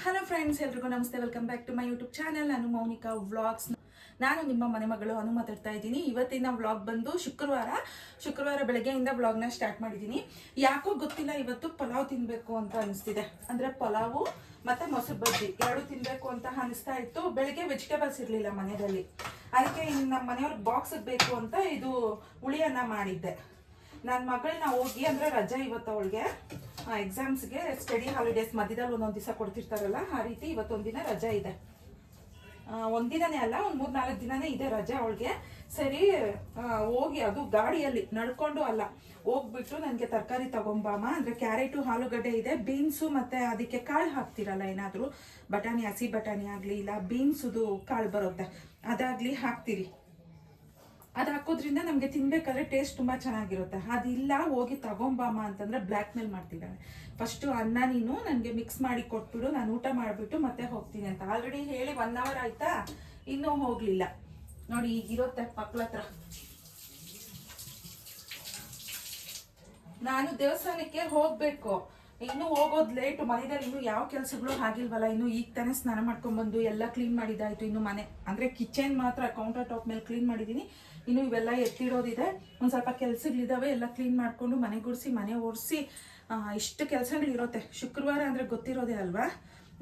Hello friends, ಎಲ್ರಿಗೂ ನಮಸ್ತೆ. Welcome back to my YouTube channel. ನಾನು ಮೌನಿಕಾ ವ್ಲಾಗ್ಸ್. ನಾನು ನಿಮ್ಮ ಮನೆ ಮಗಳು ಅನು ಮಾತಾಡ್ತಾ ಇದ್ದೀನಿ. ಇವತ್ತಿನ ವ್ಲಾಗ್ ಬಂದು ಶುಕ್ರವಾರ ಬೆಳಗ್ಗೆಯಿಂದ ವ್ಲಾಗ್ನ ಸ್ಟಾರ್ಟ್ ಮಾಡಿದ್ದೀನಿ. ಯಾಕೋ ಗೊತ್ತಿಲ್ಲ, ಇವತ್ತು ಪಲಾವ್ ತಿನ್ನಬೇಕು ಅಂತ ಅನಿಸ್ತಿದೆ. ಅಂದರೆ ಪಲಾವು ಮತ್ತು ಮೊಸರು ಬಜ್ಜಿ ಎರಡು ತಿನ್ನಬೇಕು ಅಂತ ಅನಿಸ್ತಾ ಇತ್ತು. ಬೆಳಗ್ಗೆ ವೆಜಿಟೇಬಲ್ಸ್ ಇರಲಿಲ್ಲ ಮನೆಯಲ್ಲಿ, ಅದಕ್ಕೆ ನಮ್ಮ ಮನೆಯವ್ರಿಗೆ ಬಾಕ್ಸಿಗೆ ಬೇಕು ಅಂತ ಇದು ಹುಳಿಯನ್ನ ಮಾಡಿದ್ದೆ. ನನ್ನ ಮಗಳನ್ನ ಹೋಗಿ, ಅಂದರೆ ರಜಾ ಇವತ್ತು ಅವಳಿಗೆ, ಎಕ್ಸಾಮ್ಸ್ಗೆ ಸ್ಟಡಿ ಹಾಲಿಡೇಸ್ ಮಧ್ಯದಲ್ಲಿ ಒಂದೊಂದು ದಿವಸ ಕೊಡ್ತಿರ್ತಾರಲ್ಲ, ಆ ರೀತಿ ಇವತ್ತೊಂದಿನ ರಜಾ ಇದೆ. ಒಂದಿನನೇ ಅಲ್ಲ, ಒಂದು 3-4 ದಿನನೇ ಇದೆ ರಜೆ ಅವಳಿಗೆ. ಸರಿ ಹೋಗಿ, ಅದು ಗಾಡಿಯಲ್ಲಿ ನಡ್ಕೊಂಡು ಅಲ್ಲ, ಹೋಗ್ಬಿಟ್ಟು ನನಗೆ ತರಕಾರಿ ತಗೊಂಬಾಮ, ಅಂದರೆ ಕ್ಯಾರೆಟು, ಆಲೂಗಡ್ಡೆ ಇದೆ, ಬೀನ್ಸು, ಮತ್ತು ಅದಕ್ಕೆ ಕಾಳು ಹಾಕ್ತಿರಲ್ಲ, ಏನಾದರೂ ಬಟಾಣಿ, ಹಸಿ ಬಟಾಣಿ ಆಗಲಿ ಇಲ್ಲ ಬೀನ್ಸುದು ಕಾಳು ಬರುತ್ತೆ, ಅದಾಗಲಿ ಹಾಕ್ತೀರಿ. ಅದು ಹಾಕೋದ್ರಿಂದ ನಮಗೆ ತಿನ್ಬೇಕಾದ್ರೆ ಟೇಸ್ಟ್ ತುಂಬ ಚೆನ್ನಾಗಿರುತ್ತೆ. ಅದಿಲ್ಲ, ಹೋಗಿ ತಗೊಂಬಾಮ ಅಂತಂದ್ರೆ ಬ್ಲ್ಯಾಕ್ ಮೇಲ್ ಮಾಡ್ತಿದ್ದಾಳೆ. ಫಸ್ಟು ಅನ್ನ ನೀನು ನನಗೆ ಮಿಕ್ಸ್ ಮಾಡಿ ಕೊಟ್ಬಿಡು, ನಾನು ಊಟ ಮಾಡಿಬಿಟ್ಟು ಮತ್ತೆ ಹೋಗ್ತೀನಿ ಅಂತ ಆಲ್ರೆಡಿ ಹೇಳಿ 1 ಅವರ್ ಆಯ್ತಾ, ಇನ್ನೂ ಹೋಗಲಿಲ್ಲ. ನೋಡಿ ಈಗಿರುತ್ತೆ ಮಕ್ಳ ಹತ್ರ. ನಾನು ದೇವಸ್ಥಾನಕ್ಕೆ ಹೋಗಬೇಕು, ಇನ್ನೂ ಹೋಗೋದು ಲೇಟು. ಮನೆಯಲ್ಲಿ ಇನ್ನೂ ಯಾವ ಕೆಲಸಗಳು ಆಗಿಲ್ವಲ್ಲ. ಇನ್ನು ಈಗ ತಾನೇ ಸ್ನಾನ ಮಾಡ್ಕೊಂಡ್ಬಂದು ಎಲ್ಲ ಕ್ಲೀನ್ ಮಾಡಿದ್ದಾಯಿತು. ಇನ್ನು ಮನೆ ಅಂದರೆ ಕಿಚನ್ ಮಾತ್ರ ಕೌಂಟರ್ ಟಾಪ್ ಮೇಲೆ ಕ್ಲೀನ್ ಮಾಡಿದ್ದೀನಿ. ಇನ್ನು ಇವೆಲ್ಲ ಎತ್ತಿಡೋದಿದೆ, ಒಂದು ಸ್ವಲ್ಪ ಕೆಲಸಗಳಿದ್ದಾವೆ, ಎಲ್ಲ ಕ್ಲೀನ್ ಮಾಡಿಕೊಂಡು ಮನೆ ಗುಡಿಸಿ ಮನೆ ಒರೆಸಿ ಇಷ್ಟು ಕೆಲಸಗಳಿರುತ್ತೆ. ಶುಕ್ರವಾರ ಅಂದರೆ ಗೊತ್ತಿರೋದೇ ಅಲ್ವಾ.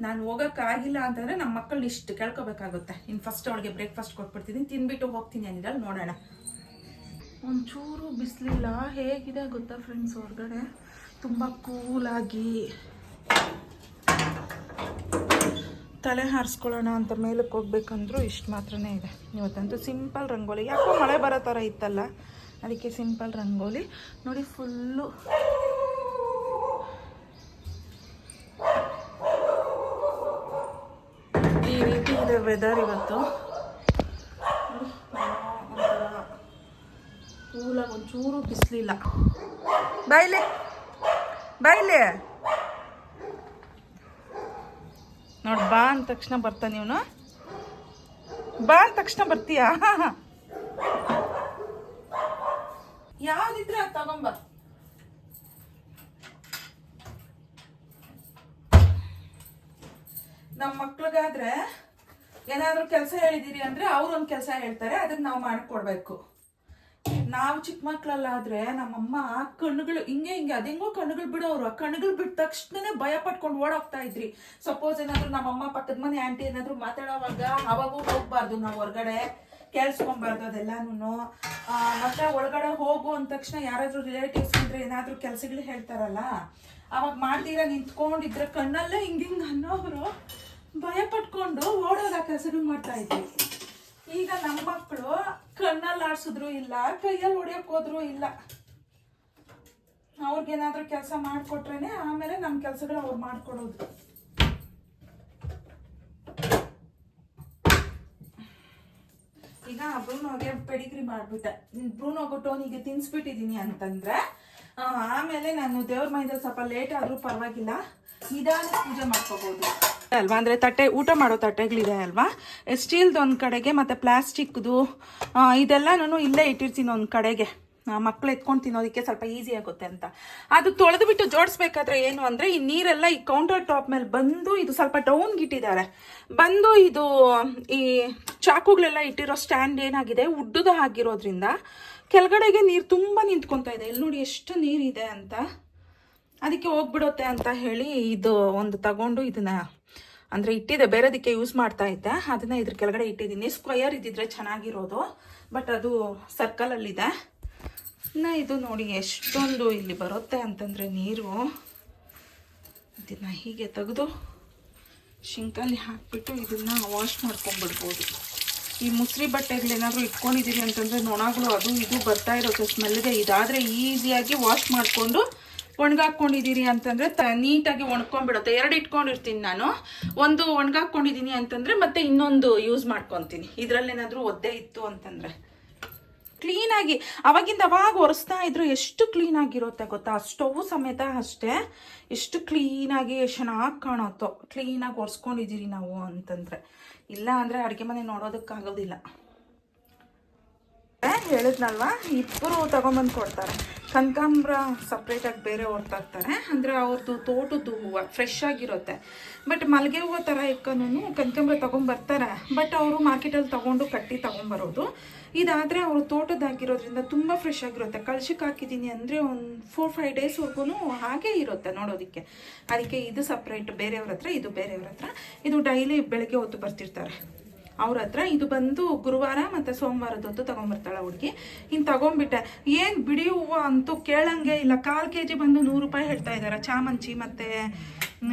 ನಾನು ಹೋಗೋಕ್ಕಾಗಿಲ್ಲ ಅಂತಂದರೆ ನಮ್ಮ ಮಕ್ಕಳನ್ನ ಇಷ್ಟು ಕೇಳ್ಕೊಬೇಕಾಗುತ್ತೆ. ಇನ್ನು ಫಸ್ಟ್ ಅವಳಿಗೆ ಬ್ರೇಕ್ಫಾಸ್ಟ್ ಕೊಟ್ಬಿಡ್ತೀನಿ, ತಿನ್ಬಿಟ್ಟು ಹೋಗ್ತೀನಿ ಏನಿರಲ್ಲ, ನೋಡೋಣ. ಒಂಚೂರು ಬಿಸಿಲಿಲ್ಲ, ಹೇಗಿದೆ ಗೊತ್ತಾ ಫ್ರೆಂಡ್ಸ್, ಹೊರಗಡೆ ತುಂಬ ಕೂಲಾಗಿ. ತಲೆ ಹಾರಿಸ್ಕೊಳ್ಳೋಣ ಅಂತ ಮೇಲಕ್ಕೆ ಹೋಗ್ಬೇಕಂದ್ರೂ ಇಷ್ಟು ಮಾತ್ರನೇ ಇದೆ. ಇವತ್ತಂತೂ ಸಿಂಪಲ್ ರಂಗೋಲಿ, ಯಾಕೋ ಮಳೆ ಬರೋ ಥರ ಇತ್ತಲ್ಲ, ಅದಕ್ಕೆ ಸಿಂಪಲ್ ರಂಗೋಲಿ. ನೋಡಿ ಫುಲ್ಲು ಈ ರೀತಿ ಇದೆ ವೆದರ್ ಇವತ್ತು. ಕೂಲಾಗಿ, ಒಂಚೂರು ಬಿಸಿಲಿಲ್ಲ. ಬಾಯ್ಲೆ ನೋಡಿ, ಬಾ ಅಂದ ತಕ್ಷಣ ಬರ್ತಾನೆ ಇವನು. ಬಾ ಅಂದ ತಕ್ಷಣ ಬರ್ತೀಯಾ? ಯಾವ್ದಿದ್ರೆ ಅದು ತಗೊಂಬ. ನಮ್ಮ ಮಕ್ಳಿಗಾದ್ರೆ ಏನಾದ್ರು ಕೆಲಸ ಹೇಳಿದಿರಿ ಅಂದ್ರೆ ಅವ್ರೊಂದು ಕೆಲಸ ಹೇಳ್ತಾರೆ, ಅದನ್ನ ನಾವು ಮಾಡ್ಕೊಡ್ಬೇಕು. ನಾವು ಚಿಕ್ಕ ಮಕ್ಳಲ್ಲಾದ್ರೆ ನಮ್ಮಮ್ಮ ಕಣ್ಣುಗಳು ಹಿಂಗೆ ಅದಿಂಗೋ ಕಣ್ಣುಗಳು ಬಿಡೋರು. ಆ ಕಣ್ಣುಗಳು ಬಿಟ್ಟ ತಕ್ಷಣನೇ ಭಯ ಪಟ್ಕೊಂಡು ಓಡೋಗ್ತಾ ಇದ್ರಿ. ಸಪೋಸ್ ಏನಾದ್ರು ನಮ್ಮಮ್ಮ ಪಕ್ಕದ ಮನೆ ಆಂಟಿ ಏನಾದ್ರು ಮಾತಾಡೋವಾಗ ಅವಾಗೂ ಹೋಗ್ಬಾರ್ದು, ನಾವು ಹೊರಗಡೆ ಕೇಳಿಸ್ಕೊಬಾರ್ದು ಅದೆಲ್ಲಾನು. ಮತ್ತೆ ಒಳಗಡೆ ಹೋಗು ಅಂದ ತಕ್ಷಣ ಯಾರಾದ್ರೂ ರಿಲೇಟಿವ್ಸ್ ಅಂದ್ರೆ ಏನಾದ್ರು ಕೆಲ್ಸಗಳು ಹೇಳ್ತಾರಲ್ಲ, ಅವಾಗ ಮಾಡ್ತೀರಾ ನಿಂತ್ಕೊಂಡಿದ್ರೆ ಕಣ್ಣಲ್ಲೇ ಹಿಂಗೆ ಅನ್ನೋರು ಭಯ ಪಟ್ಕೊಂಡು ಓಡೋದ ಕೆಲಸಗಳು ಮಾಡ್ತಾ ಇದ್ವಿ. ಈಗ ನಮ್ಮ ಮಕ್ಕಳು ಕಣ್ಣಲ್ಲಿ ಆಡ್ಸಿದ್ರು ಇಲ್ಲ, ಕೈಯಲ್ಲಿ ಹೊಡಿಯಕ್ ಹೋದ್ರು ಇಲ್ಲ. ಅವ್ರಿಗೇನಾದ್ರೂ ಕೆಲಸ ಮಾಡಿಕೊಟ್ರೇನೆ ಆಮೇಲೆ ನಮ್ಮ ಕೆಲಸಗಳು ಅವ್ರು ಮಾಡ್ಕೊಡೋದು. ಈಗ ಬ್ರೂನೋಗೆ ಪೆಡಿಗ್ರಿ ಮಾಡ್ಬಿಟ್ಟೆ. ಬ್ರೂನೋಗು ಟೋನಿಗೆ ತಿನ್ಸ್ಬಿಟ್ಟಿದೀನಿ ಅಂತಂದ್ರೆ ಆಮೇಲೆ ನಾನು ದೇವ್ರ ಮೈದಲ್ಲಿ ಸ್ವಲ್ಪ ಲೇಟ್ ಆದ್ರೂ ಪರವಾಗಿಲ್ಲ, ನಿಧಾನ ಪೂಜೆ ಮಾಡ್ಕೋಬಹುದು ಅಲ್ವಾ. ಅಂದರೆ ತಟ್ಟೆ, ಊಟ ಮಾಡೋ ತಟ್ಟೆಗಳಿದೆ ಅಲ್ವಾ, ಸ್ಟೀಲ್ದು ಒಂದು ಕಡೆಗೆ, ಮತ್ತು ಪ್ಲಾಸ್ಟಿಕ್ದು ಇದೆಲ್ಲ ನಾನು ಇಲ್ಲೇ ಇಟ್ಟಿರ್ತೀನಿ ಒಂದು ಕಡೆಗೆ. ಮಕ್ಕಳು ಎತ್ಕೊಂಡು ತಿನ್ನೋದಕ್ಕೆ ಸ್ವಲ್ಪ ಈಸಿ ಆಗುತ್ತೆ ಅಂತ. ಅದು ತೊಳೆದು ಬಿಟ್ಟು ಜೋಡಿಸ್ಬೇಕಾದ್ರೆ ಏನು ಅಂದರೆ, ಈ ನೀರೆಲ್ಲ ಈ ಕೌಂಟರ್ ಟಾಪ್ ಮೇಲೆ ಬಂದು ಇದು ಸ್ವಲ್ಪ ಡೌನ್ಗೆ ಇಟ್ಟಿದ್ದಾರೆ. ಬಂದು ಇದು ಈ ಚಾಕುಗಳೆಲ್ಲ ಇಟ್ಟಿರೋ ಸ್ಟ್ಯಾಂಡ್ ಏನಾಗಿದೆ ಉಡ್ಡದ ಆಗಿರೋದ್ರಿಂದ ಕೆಳಗಡೆಗೆ ನೀರು ತುಂಬ ನಿಂತ್ಕೊತಾ ಇದೆ. ಇಲ್ಲಿ ನೋಡಿ ಎಷ್ಟು ನೀರಿದೆ ಅಂತ. ಅದಕ್ಕೆ ಹೋಗ್ಬಿಡುತ್ತೆ ಅಂತ ಹೇಳಿ ಇದು ಒಂದು ತಗೊಂಡು ಇದನ್ನ ಅಂದರೆ ಇಟ್ಟಿದೆ, ಬೇರೆದಕ್ಕೆ ಯೂಸ್ ಮಾಡ್ತಾ ಇದ್ದೆ, ಅದನ್ನ ಇದ್ರ ಕೆಳಗಡೆ ಇಟ್ಟಿದ್ದೀನಿ. ಸ್ಕ್ವಯರ್ ಇದ್ದಿದ್ರೆ ಚೆನ್ನಾಗಿರೋದು, ಬಟ್ ಅದು ಸರ್ಕಲಲ್ಲಿದೆ. ಇನ್ನು ಇದು ನೋಡಿ ಎಷ್ಟೊಂದು ಇಲ್ಲಿ ಬರುತ್ತೆ ಅಂತಂದರೆ ನೀರು. ಇದನ್ನು ಹೀಗೆ ತೆಗೆದು ಶಿಂಕಲ್ಲಿ ಹಾಕಿಬಿಟ್ಟು ಇದನ್ನು ವಾಶ್ ಮಾಡ್ಕೊಂಡ್ಬಿಡ್ಬೋದು. ಈ ಮುಸ್ರಿ ಬಟ್ಟೆಗಳೇನಾದರೂ ಇಟ್ಕೊಂಡಿದ್ದೀರಿ ಅಂತಂದರೆ ನೊಣಗಳು ಅದು ಇದು ಬರ್ತಾ ಇರುತ್ತೆ ಸ್ಮೆಲ್ಗೆ. ಇದಾದರೆ ಈಸಿಯಾಗಿ ವಾಶ್ ಮಾಡಿಕೊಂಡು ಒಣಗಾಕೊಂಡಿದ್ದೀರಿ ಅಂತಂದರೆ ನೀಟಾಗಿ ಒಣ್ಕೊಂಡ್ಬಿಡುತ್ತೆ. 2 ಇಟ್ಕೊಂಡಿರ್ತೀನಿ ನಾನು, ಒಂದು ಒಣಗಾಕೊಂಡಿದ್ದೀನಿ ಅಂತಂದರೆ ಮತ್ತೆ ಇನ್ನೊಂದು ಯೂಸ್ ಮಾಡ್ಕೊತೀನಿ. ಇದರಲ್ಲೇನಾದರೂ ಒದ್ದೆ ಇತ್ತು ಅಂತಂದರೆ ಕ್ಲೀನಾಗಿ ಅವಾಗಿಂದ ಅವಾಗ ಒರೆಸ್ತಾ ಇದ್ರು ಎಷ್ಟು ಕ್ಲೀನಾಗಿರುತ್ತೆ ಗೊತ್ತಾ. ಸ್ಟವ್ ಸಮೇತ ಅಷ್ಟೇ, ಎಷ್ಟು ಕ್ಲೀನಾಗಿ ಚೆನ್ನಾಗಿ ಕಾಣುತ್ತೋ. ಕ್ಲೀನಾಗಿ ಒರೆಸ್ಕೊಂಡಿದ್ದೀರಿ ನಾವು ಅಂತಂದರೆ. ಇಲ್ಲ ಅಂದರೆ ಅಡುಗೆ ಮನೆ ನೋಡೋದಕ್ಕಾಗೋದಿಲ್ಲ. ಬರುತ್ತೆ, ಹೇಳಿದ್ನಲ್ವ, ಇಬ್ಬರು ತೊಗೊಂಬಂದು ಕೊಡ್ತಾರೆ. ಕನಕಾಂಬ್ರ ಸಪ್ರೇಟಾಗಿ ಬೇರೆ ಹೊರ್ತಾ ಇರ್ತಾರೆ, ಅಂದರೆ ಅವ್ರದ್ದು ತೋಟದ್ದು ಹೂವು ಫ್ರೆಶ್ ಆಗಿರುತ್ತೆ. ಬಟ್ ಮಲ್ಲಿಗೆ ಹೂವು ಥರ ಇಕ್ಕನೂ ಕನಕಾಂಬ್ರ ತೊಗೊಂಬರ್ತಾರೆ, ಬಟ್ ಅವರು ಮಾರ್ಕೆಟಲ್ಲಿ ತೊಗೊಂಡು ಕಟ್ಟಿ ತೊಗೊಂಬರೋದು. ಇದಾದರೆ ಅವರು ತೋಟದಾಗಿರೋದ್ರಿಂದ ತುಂಬ ಫ್ರೆಶ್ ಆಗಿರುತ್ತೆ. ಕಳ್ಸಕ್ಕೆ ಹಾಕಿದ್ದೀನಿ ಅಂದರೆ ಒಂದು 4-5 ಡೇಸ್ವರೆಗೂ ಹಾಗೇ ಇರುತ್ತೆ ನೋಡೋದಕ್ಕೆ. ಅದಕ್ಕೆ ಇದು ಸಪ್ರೇಟ್ ಬೇರೆಯವ್ರ ಹತ್ರ, ಇದು ಬೇರೆಯವ್ರ ಹತ್ರ. ಇದು ಡೈಲಿ ಬೆಳಗ್ಗೆ ಹೊತ್ತು ಬರ್ತಿರ್ತಾರೆ ಅವ್ರ ಹತ್ರ. ಇದು ಬಂದು ಗುರುವಾರ ಮತ್ತು ಸೋಮವಾರದ ಹೊತ್ತು ತೊಗೊಂಬರ್ತಾಳೆ ಹುಡುಗಿ. ಇನ್ನು ತೊಗೊಂಬಿಟ್ಟೆ. ಏನು ಬಿಡಿ ಹೂವು ಅಂತೂ ಕೇಳಂಗೆ ಇಲ್ಲ. 1/4 kg ಬಂದು 100 ರೂಪಾಯಿ ಹೇಳ್ತಾ ಇದ್ದಾರೆ. ಚಾಮಂಚಿ ಮತ್ತು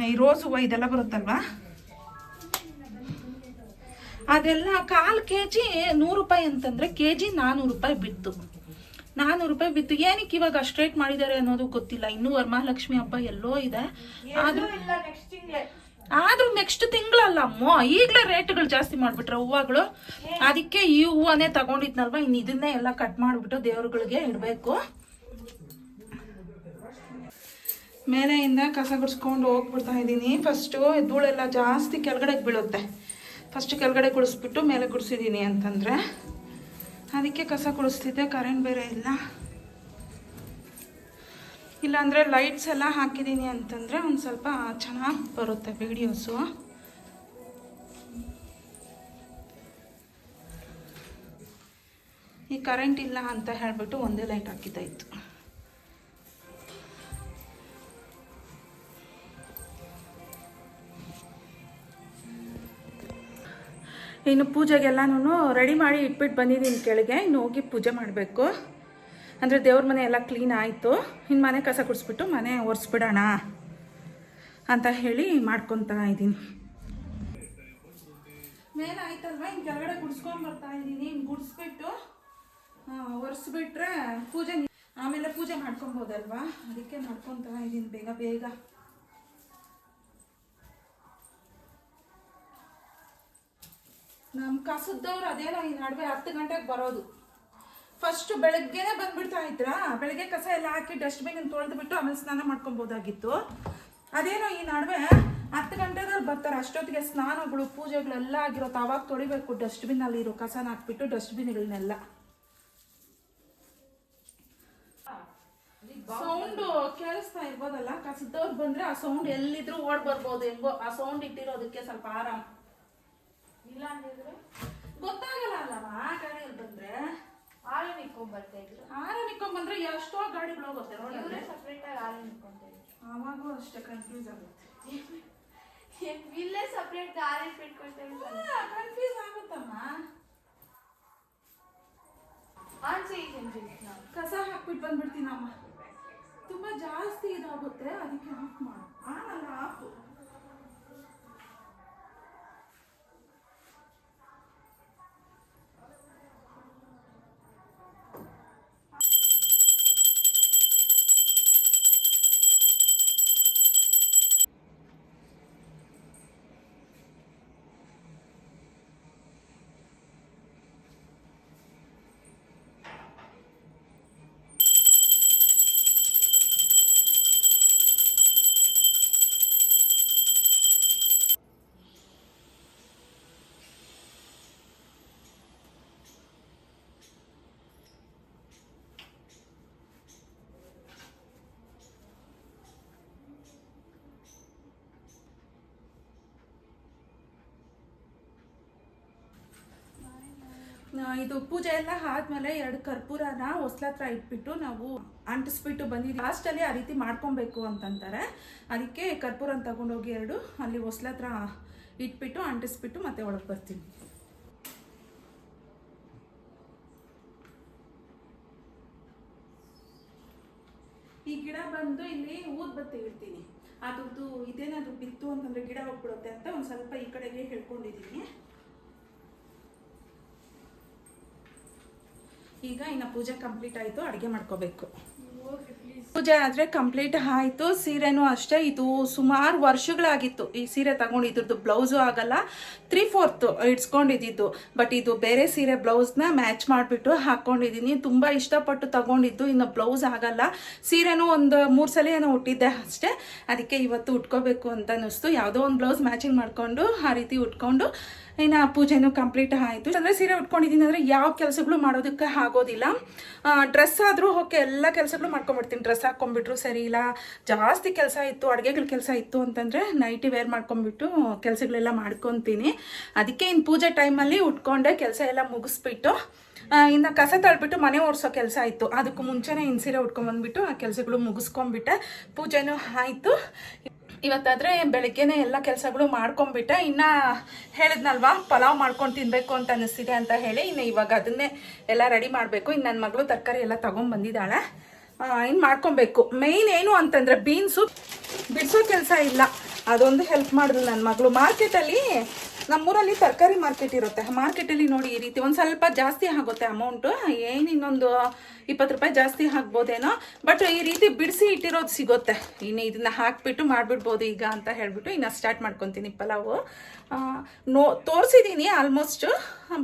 ಈ ರೋಸ್ ಹೂವು ಇದೆಲ್ಲ ಬರುತ್ತಲ್ವ, ಅದೆಲ್ಲ 1/4 kg 100 ರೂಪಾಯಿ ಅಂತಂದರೆ kg 400 ರೂಪಾಯಿ ಬಿತ್ತು. 400 ರೂಪಾಯಿ ಬಿತ್ತು. ಏನಕ್ಕೆ ಇವಾಗ ಅಷ್ಟು ರೇಟ್ ಮಾಡಿದ್ದಾರೆ ಅನ್ನೋದು ಗೊತ್ತಿಲ್ಲ. ಇನ್ನೂ ವರಮಹಾಲಕ್ಷ್ಮಿ ಹಬ್ಬ ಎಲ್ಲೋ ಇದೆ, ಆದ್ರೂ ನೆಕ್ಸ್ಟ್ ತಿಂಗಳಲ್ಲ ಅಮ್ಮ, ಈಗಲೇ ರೇಟ್ಗಳು ಜಾಸ್ತಿ ಮಾಡಿಬಿಟ್ರೆ ಹೂವುಗಳು. ಅದಕ್ಕೆ ಈ ಹೂವನ್ನೇ ತಗೊಂಡಿದ್ನಲ್ವ, ಇನ್ನು ಇದನ್ನೇ ಎಲ್ಲ ಕಟ್ ಮಾಡಿಬಿಟ್ಟು ದೇವ್ರುಗಳಿಗೆ ಇಡಬೇಕು. ಮೇಲೆಯಿಂದ ಕಸ ಗುಡಿಸ್ಕೊಂಡು ಹೋಗ್ಬಿಡ್ತಾ ಇದ್ದೀನಿ. ಫಸ್ಟು ಧೂಳೆಲ್ಲ ಜಾಸ್ತಿ ಕೆಳಗಡೆಗೆ ಬೀಳುತ್ತೆ. ಫಸ್ಟ್ ಕೆಳಗಡೆ ಗುಡಿಸ್ಬಿಟ್ಟು ಮೇಲೆ ಗುಡಿಸಿದ್ದೀನಿ ಅಂತಂದರೆ ಅದಕ್ಕೆ ಕಸ ಗುಡಿಸ್ತಿದ್ದೆ. ಕರೆಂಟ್ ಬೇರೆ ಇಲ್ಲ. ಇಲ್ಲಾಂದರೆ ಲೈಟ್ಸ್ ಎಲ್ಲ ಹಾಕಿದ್ದೀನಿ ಅಂತಂದರೆ ಒಂದು ಸ್ವಲ್ಪ ಚೆನ್ನಾಗಿ ಬರುತ್ತೆ ವೀಡಿಯೋಸು. ಈ ಕರೆಂಟ್ ಇಲ್ಲ ಅಂತ ಹೇಳಿಬಿಟ್ಟು ಒಂದೇ ಲೈಟ್ ಹಾಕಿದ್ದಾಯಿತು. ಇನ್ನು ಪೂಜೆಗೆಲ್ಲನೂ ರೆಡಿ ಮಾಡಿ ಇಟ್ಬಿಟ್ಟು ಬಂದಿದ್ದೀನಿ ಕೆಳಗೆ. ಇನ್ನು ಹೋಗಿ ಪೂಜೆ ಮಾಡಬೇಕು. ಅಂದರೆ ದೇವ್ರ ಮನೆ ಎಲ್ಲ ಕ್ಲೀನ್ ಆಯಿತು. ಇನ್ನು ಮನೆ ಕಸ ಗುಡಿಸ್ಬಿಟ್ಟು ಮನೆ ಒರೆಸ್ಬಿಡೋಣ ಅಂತ ಹೇಳಿ ಮಾಡ್ಕೊತಾ ಇದ್ದೀನಿ. ಮೇಲೆ ಆಯ್ತಲ್ವ, ಇನ್ನು ಕೆಳಗಡೆ ಗುಡಿಸ್ಕೊಂಬರ್ತಾ ಇದ್ದೀನಿ. ಇನ್ನು ಗುಡಿಸ್ಬಿಟ್ಟು ಒರೆಸ್ಬಿಟ್ರೆ ಪೂಜೆ, ಆಮೇಲೆ ಪೂಜೆ ಮಾಡ್ಕೊಬೋದಲ್ವಾ, ಅದಕ್ಕೆ ಮಾಡ್ಕೊತಾ ಇದ್ದೀನಿ ಬೇಗ ಬೇಗ. ನಮ್ಮ ಕಸದವ್ರು ಅದೇನೋ ಈ ನಡುವೆ 10 ಗಂಟೆಗೆ ಬರೋದು. ಫಸ್ಟ್ ಬೆಳಗ್ಗೆನೇ ಬಂದ್ಬಿಡ್ತಾ ಇದ್ರಾ, ಬೆಳಗ್ಗೆ ಕಸ ಎಲ್ಲ ಹಾಕಿ ಡಸ್ಟ್ಬಿನ್ ತೊಳೆದ್ಬಿಟ್ಟು ಆಮೇಲೆ ಸ್ನಾನ ಮಾಡ್ಕೊಬೋದಾಗಿತ್ತು. ಅದೇನೋ ಈ ನಡುವೆ 10 ಗಂಟೆದಲ್ಲಿ ಬರ್ತಾರೆ. ಅಷ್ಟೊತ್ತಿಗೆ ಸ್ನಾನಗಳು ಪೂಜೆಗಳೆಲ್ಲ ಆಗಿರುತ್ತೆ. ಆವಾಗ ತೊಳಿಬೇಕು ಡಸ್ಟ್ಬಿನ್ನಲ್ಲಿ ಇರೋ ಕಸನ ಹಾಕ್ಬಿಟ್ಟು ಡಸ್ಟ್ಬಿನ್ಗಳನ್ನೆಲ್ಲ. ಸೌಂಡು ಕೇಳಿಸ್ತಾ ಇರ್ಬೋದಲ್ಲ, ಕಸದವ್ರು ಬಂದ್ರೆ ಆ ಸೌಂಡ್ ಎಲ್ಲಿದ್ರು ಓಡ್ ಬರ್ಬೋದು. ಹೆಂಗೋ ಆ ಸೌಂಡ್ ಇಟ್ಟಿರೋದಕ್ಕೆ ಸ್ವಲ್ಪ ಆರಾಮ್. ಇಲ್ಲ ಅಂದಿದ್ರೆ ಗೊತ್ತಾಗಲ್ಲ ಅಲ್ಲವಾ, ಗಾಡಿಯಲ್ಲಿ ಬಂದ್ರೆ ಆರನ್ ಇಟ್ಕೊಂಡ್ ಬರ್ತಾ ಇದ್ರು. ಆರನ್ ಇಟ್ಕೊಂಡ್ ಬಂದ್ರೆ ಎಷ್ಟೋ ಗಾಡಿಗಳು ಹೋಗುತ್ತೆ ನೋಡಿ. ಸಪ್ರೇಟ್ ಆಗಿ ಆರನ್ ಇಟ್ಕೊಂತ ಇದ್ರು. ಆವಾಗೂ ಅಷ್ಟೇ ಕನ್ಫ್ಯೂಸ್ ಆಗುತ್ತೆ. ಇಲ್ಲೇ ಸಪ್ರೇಟ್ ಆರನ್ ಇಟ್ಕೊಳ್ತೇವೆ, ಕನ್ಫ್ಯೂಸ್ ಆಗುತ್ತಮ್ಮ. ಕಸ ಹಾಕ್ಬಿಟ್ಟು ಬಂದ್ಬಿಡ್ತೀನಮ್ಮ. ತುಂಬಾ ಜಾಸ್ತಿ ಇದಾಗುತ್ತೆ, ಅದಕ್ಕೆ ಆಫ್ ಮಾಡು. ಆನಲ್ಲ ಆಫ್. ಇದು ಪೂಜೆ ಎಲ್ಲ ಆದ್ಮೇಲೆ 2 ಕರ್ಪೂರನ ಹೊಸ್ಲ ಹತ್ರ ಇಟ್ಬಿಟ್ಟು ನಾವು ಅಂಟಿಸ್ಬಿಟ್ಟು ಬಂದಿದ್ದೀವಿ. ಲಾಸ್ಟಲ್ಲಿ ಆ ರೀತಿ ಮಾಡ್ಕೊಬೇಕು ಅಂತಂತಾರೆ. ಅದಕ್ಕೆ ಕರ್ಪೂರನ ತಗೊಂಡೋಗಿ 2 ಅಲ್ಲಿ ಹೊಸ್ಲ ಹತ್ರ ಇಟ್ಬಿಟ್ಟು ಅಂಟಿಸ್ಬಿಟ್ಟು ಮತ್ತೆ ಒಳಗೆ ಬರ್ತೀನಿ. ಈ ಗಿಡ ಬಂದು ಇಲ್ಲಿ ಊದ್ಬತ್ತಿ ಇಡ್ತೀನಿ. ಅದ್ರದ್ದು ಇದೇನಾದ್ರು ಬಿತ್ತು ಅಂತಂದ್ರೆ ಗಿಡ ಹೋಗ್ಬಿಡುತ್ತೆ ಅಂತ ಒಂದು ಸ್ವಲ್ಪ ಈ ಕಡೆಗೆ ಹೇಳ್ಕೊಂಡಿದ್ದೀನಿ. ಈಗ ಇನ್ನು ಪೂಜೆ ಕಂಪ್ಲೀಟ್ ಆಯಿತು, ಅಡುಗೆ ಮಾಡ್ಕೋಬೇಕು. ಪೂಜೆ ಆದರೆ ಕಂಪ್ಲೀಟ್ ಆಯಿತು. ಸೀರೆನೂ ಅಷ್ಟೇ, ಇದು ಸುಮಾರು ವರ್ಷಗಳಾಗಿತ್ತು ಈ ಸೀರೆ ತಗೊಂಡು. ಇದ್ರದ್ದು ಬ್ಲೌಸು ಆಗಲ್ಲ, 3/4 ಇಡ್ಸ್ಕೊಂಡಿದ್ದು. ಬಟ್ ಇದು ಬೇರೆ ಸೀರೆ ಬ್ಲೌಸ್ನ ಮ್ಯಾಚ್ ಮಾಡಿಬಿಟ್ಟು ಹಾಕ್ಕೊಂಡಿದ್ದೀನಿ. ತುಂಬ ಇಷ್ಟಪಟ್ಟು ತಗೊಂಡಿದ್ದು. ಇನ್ನು ಬ್ಲೌಸ್ ಆಗಲ್ಲ. ಸೀರೆನೂ ಒಂದು 3 ಸಲ ಏನೋ ಉಟ್ಟಿದ್ದೆ ಅಷ್ಟೇ. ಅದಕ್ಕೆ ಇವತ್ತು ಉಟ್ಕೋಬೇಕು ಅಂತ ಅನ್ನಿಸ್ತು. ಯಾವುದೋ ಒಂದು ಬ್ಲೌಸ್ ಮ್ಯಾಚಿಂಗ್ ಮಾಡಿಕೊಂಡು ಆ ರೀತಿ ಉಟ್ಕೊಂಡು ಇನ್ನು ಪೂಜೆನೂ ಕಂಪ್ಲೀಟ್ ಆಯಿತು. ಅಂದರೆ ಸೀರೆ ಉಟ್ಕೊಂಡಿದ್ದೀನಿ ಅಂದರೆ ಯಾವ ಕೆಲಸಗಳು ಮಾಡೋದಕ್ಕೆ ಆಗೋದಿಲ್ಲ. ಡ್ರೆಸ್ ಆದರೂ ಓಕೆ, ಎಲ್ಲ ಕೆಲಸಗಳು ಮಾಡ್ಕೊಂಬಿಡ್ತೀನಿ. ಡ್ರೆಸ್ ಹಾಕ್ಕೊಂಬಿಟ್ರು ಸರಿ ಇಲ್ಲ, ಜಾಸ್ತಿ ಕೆಲಸ ಇತ್ತು, ಅಡುಗೆಗಳ ಕೆಲಸ ಇತ್ತು ಅಂತಂದರೆ ನೈಟಿ ವೇರ್ ಮಾಡ್ಕೊಂಬಿಟ್ಟು ಕೆಲಸಗಳೆಲ್ಲ ಮಾಡ್ಕೊತೀನಿ. ಅದಕ್ಕೆ ಇನ್ನು ಪೂಜೆ ಟೈಮಲ್ಲಿ ಉಟ್ಕೊಂಡೆ ಕೆಲಸ ಎಲ್ಲ ಮುಗಿಸ್ಬಿಟ್ಟು ಇನ್ನು ಕಸ ತಳ್ಬಿಟ್ಟು ಮನೆ ಓಡಿಸೋ ಕೆಲಸ ಇತ್ತು. ಅದಕ್ಕೂ ಮುಂಚೆನೇ ಇನ್ನು ಸೀರೆ ಉಟ್ಕೊಂಡ್ಬಂದ್ಬಿಟ್ಟು ಆ ಕೆಲಸಗಳು ಮುಗಿಸ್ಕೊಂಡ್ಬಿಟ್ಟೆ. ಪೂಜೆನೂ ಆಯಿತು. ಇವತ್ತಾದರೆ ಬೆಳಗ್ಗೆನೇ ಎಲ್ಲ ಕೆಲಸಗಳು ಮಾಡ್ಕೊಂಬಿಟ್ಟೆ. ಇನ್ನು ಹೇಳಿದ್ನಲ್ವಾ ಪಲಾವ್ ಮಾಡ್ಕೊಂಡು ತಿನ್ನಬೇಕು ಅಂತ ಅನ್ನಿಸ್ತಿದೆ ಅಂತ ಹೇಳಿ, ಇನ್ನು ಇವಾಗ ಅದನ್ನೇ ಎಲ್ಲ ರೆಡಿ ಮಾಡಬೇಕು. ಇನ್ನು ನನ್ನ ಮಗಳು ತರಕಾರಿ ಎಲ್ಲ ತೊಗೊಂಡ್ಬಂದಿದ್ದಾಳೆ, ಇನ್ನು ಮಾಡ್ಕೊಬೇಕು. ಮೇಯ್ನ್ ಏನು ಅಂತಂದರೆ ಬೀನ್ಸು ಬಿಡಿಸೋ ಕೆಲಸ ಇಲ್ಲ, ಅದೊಂದು ಹೆಲ್ಪ್ ಮಾಡಿದ್ಲು ನನ್ನ ಮಗಳು. ಮಾರ್ಕೆಟಲ್ಲಿ ನಮ್ಮೂರಲ್ಲಿ ತರಕಾರಿ ಮಾರ್ಕೆಟ್ ಇರುತ್ತೆ. ಮಾರ್ಕೆಟಲ್ಲಿ ನೋಡಿ ಈ ರೀತಿ ಒಂದು ಸ್ವಲ್ಪ ಜಾಸ್ತಿ ಆಗುತ್ತೆ ಅಮೌಂಟು, ಏನು ಇನ್ನೊಂದು 20 ರೂಪಾಯಿ ಜಾಸ್ತಿ ಹಾಕ್ಬೋದೇನೋ, ಬಟ್ ಈ ರೀತಿ ಬಿಡಿಸಿ ಇಟ್ಟಿರೋದು ಸಿಗುತ್ತೆ. ಇನ್ನು ಇದನ್ನು ಹಾಕಿಬಿಟ್ಟು ಮಾಡಿಬಿಡ್ಬೋದು ಈಗ ಅಂತ ಹೇಳಿಬಿಟ್ಟು ಇನ್ನು ಸ್ಟಾರ್ಟ್ ಮಾಡ್ಕೊತೀನಿ ಪಲಾವು. ತೋರಿಸಿದ್ದೀನಿ ಆಲ್ಮೋಸ್ಟು,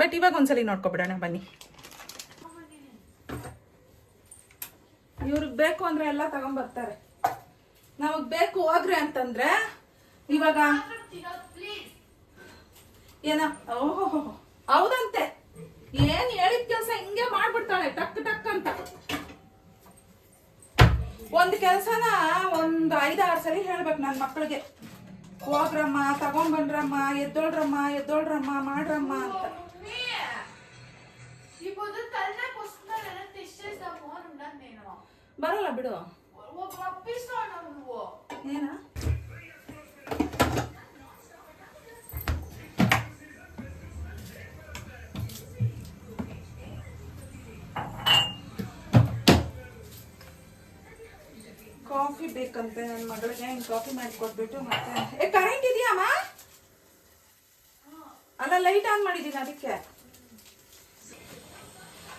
ಬಟ್ ಇವಾಗ ಒಂದ್ಸಲಿ ನೋಡ್ಕೊಬಿಡೋಣ ಬನ್ನಿ. ಇವ್ರಿಗೆ ಬೇಕು ಅಂದರೆ ಎಲ್ಲ ತಗೊಂಬರ್ತಾರೆ, ನಮಗೆ ಬೇಕು ಹೋಗ್ರೆ ಅಂತಂದರೆ ಇವಾಗ ಏನ ಓಹೋ ಹೌದಂತೆ, ಏನ್ ಹೇಳಿದ ಕೆಲಸ ಹಿಂಗೆ ಮಾಡ್ಬಿಡ್ತಾಳೆ ಟಕ್ ಟಕ್ ಅಂತ. ಒಂದು ಕೆಲಸನ ಒಂದು 5-6 ಸರಿ ಹೇಳ್ಬೇಕು ನನ್ನ ಮಕ್ಕಳಿಗೆ, ಹೋಗ್ರಮ್ಮ ತಗೊಂಬನ್ರಮ್ಮ, ಎದ್ದೋಳ್ರಮ್ಮ ಎದ್ದೋಳ್ರಮ್ಮ ಮಾಡ್ರಮ್ಮ ಅಂತ. ಬರಲ್ಲ ಬಿಡು ಏನ. ಕಾಫಿ ಬೇಕಂತೆ ನನ್ನ ಮಗಳಿಗೆ, ಹಿಂಗೆ ಕಾಫಿ ಮಾಡಿಕೊಟ್ಬಿಟ್ಟು ಮತ್ತೆ ಕರೆಂಟ್ ಇದೆಯಮ್ಮ? ಅಲ್ಲ ಲೈಟ್ ಆನ್ ಮಾಡಿದ್ದೀನಿ ಅದಕ್ಕೆ.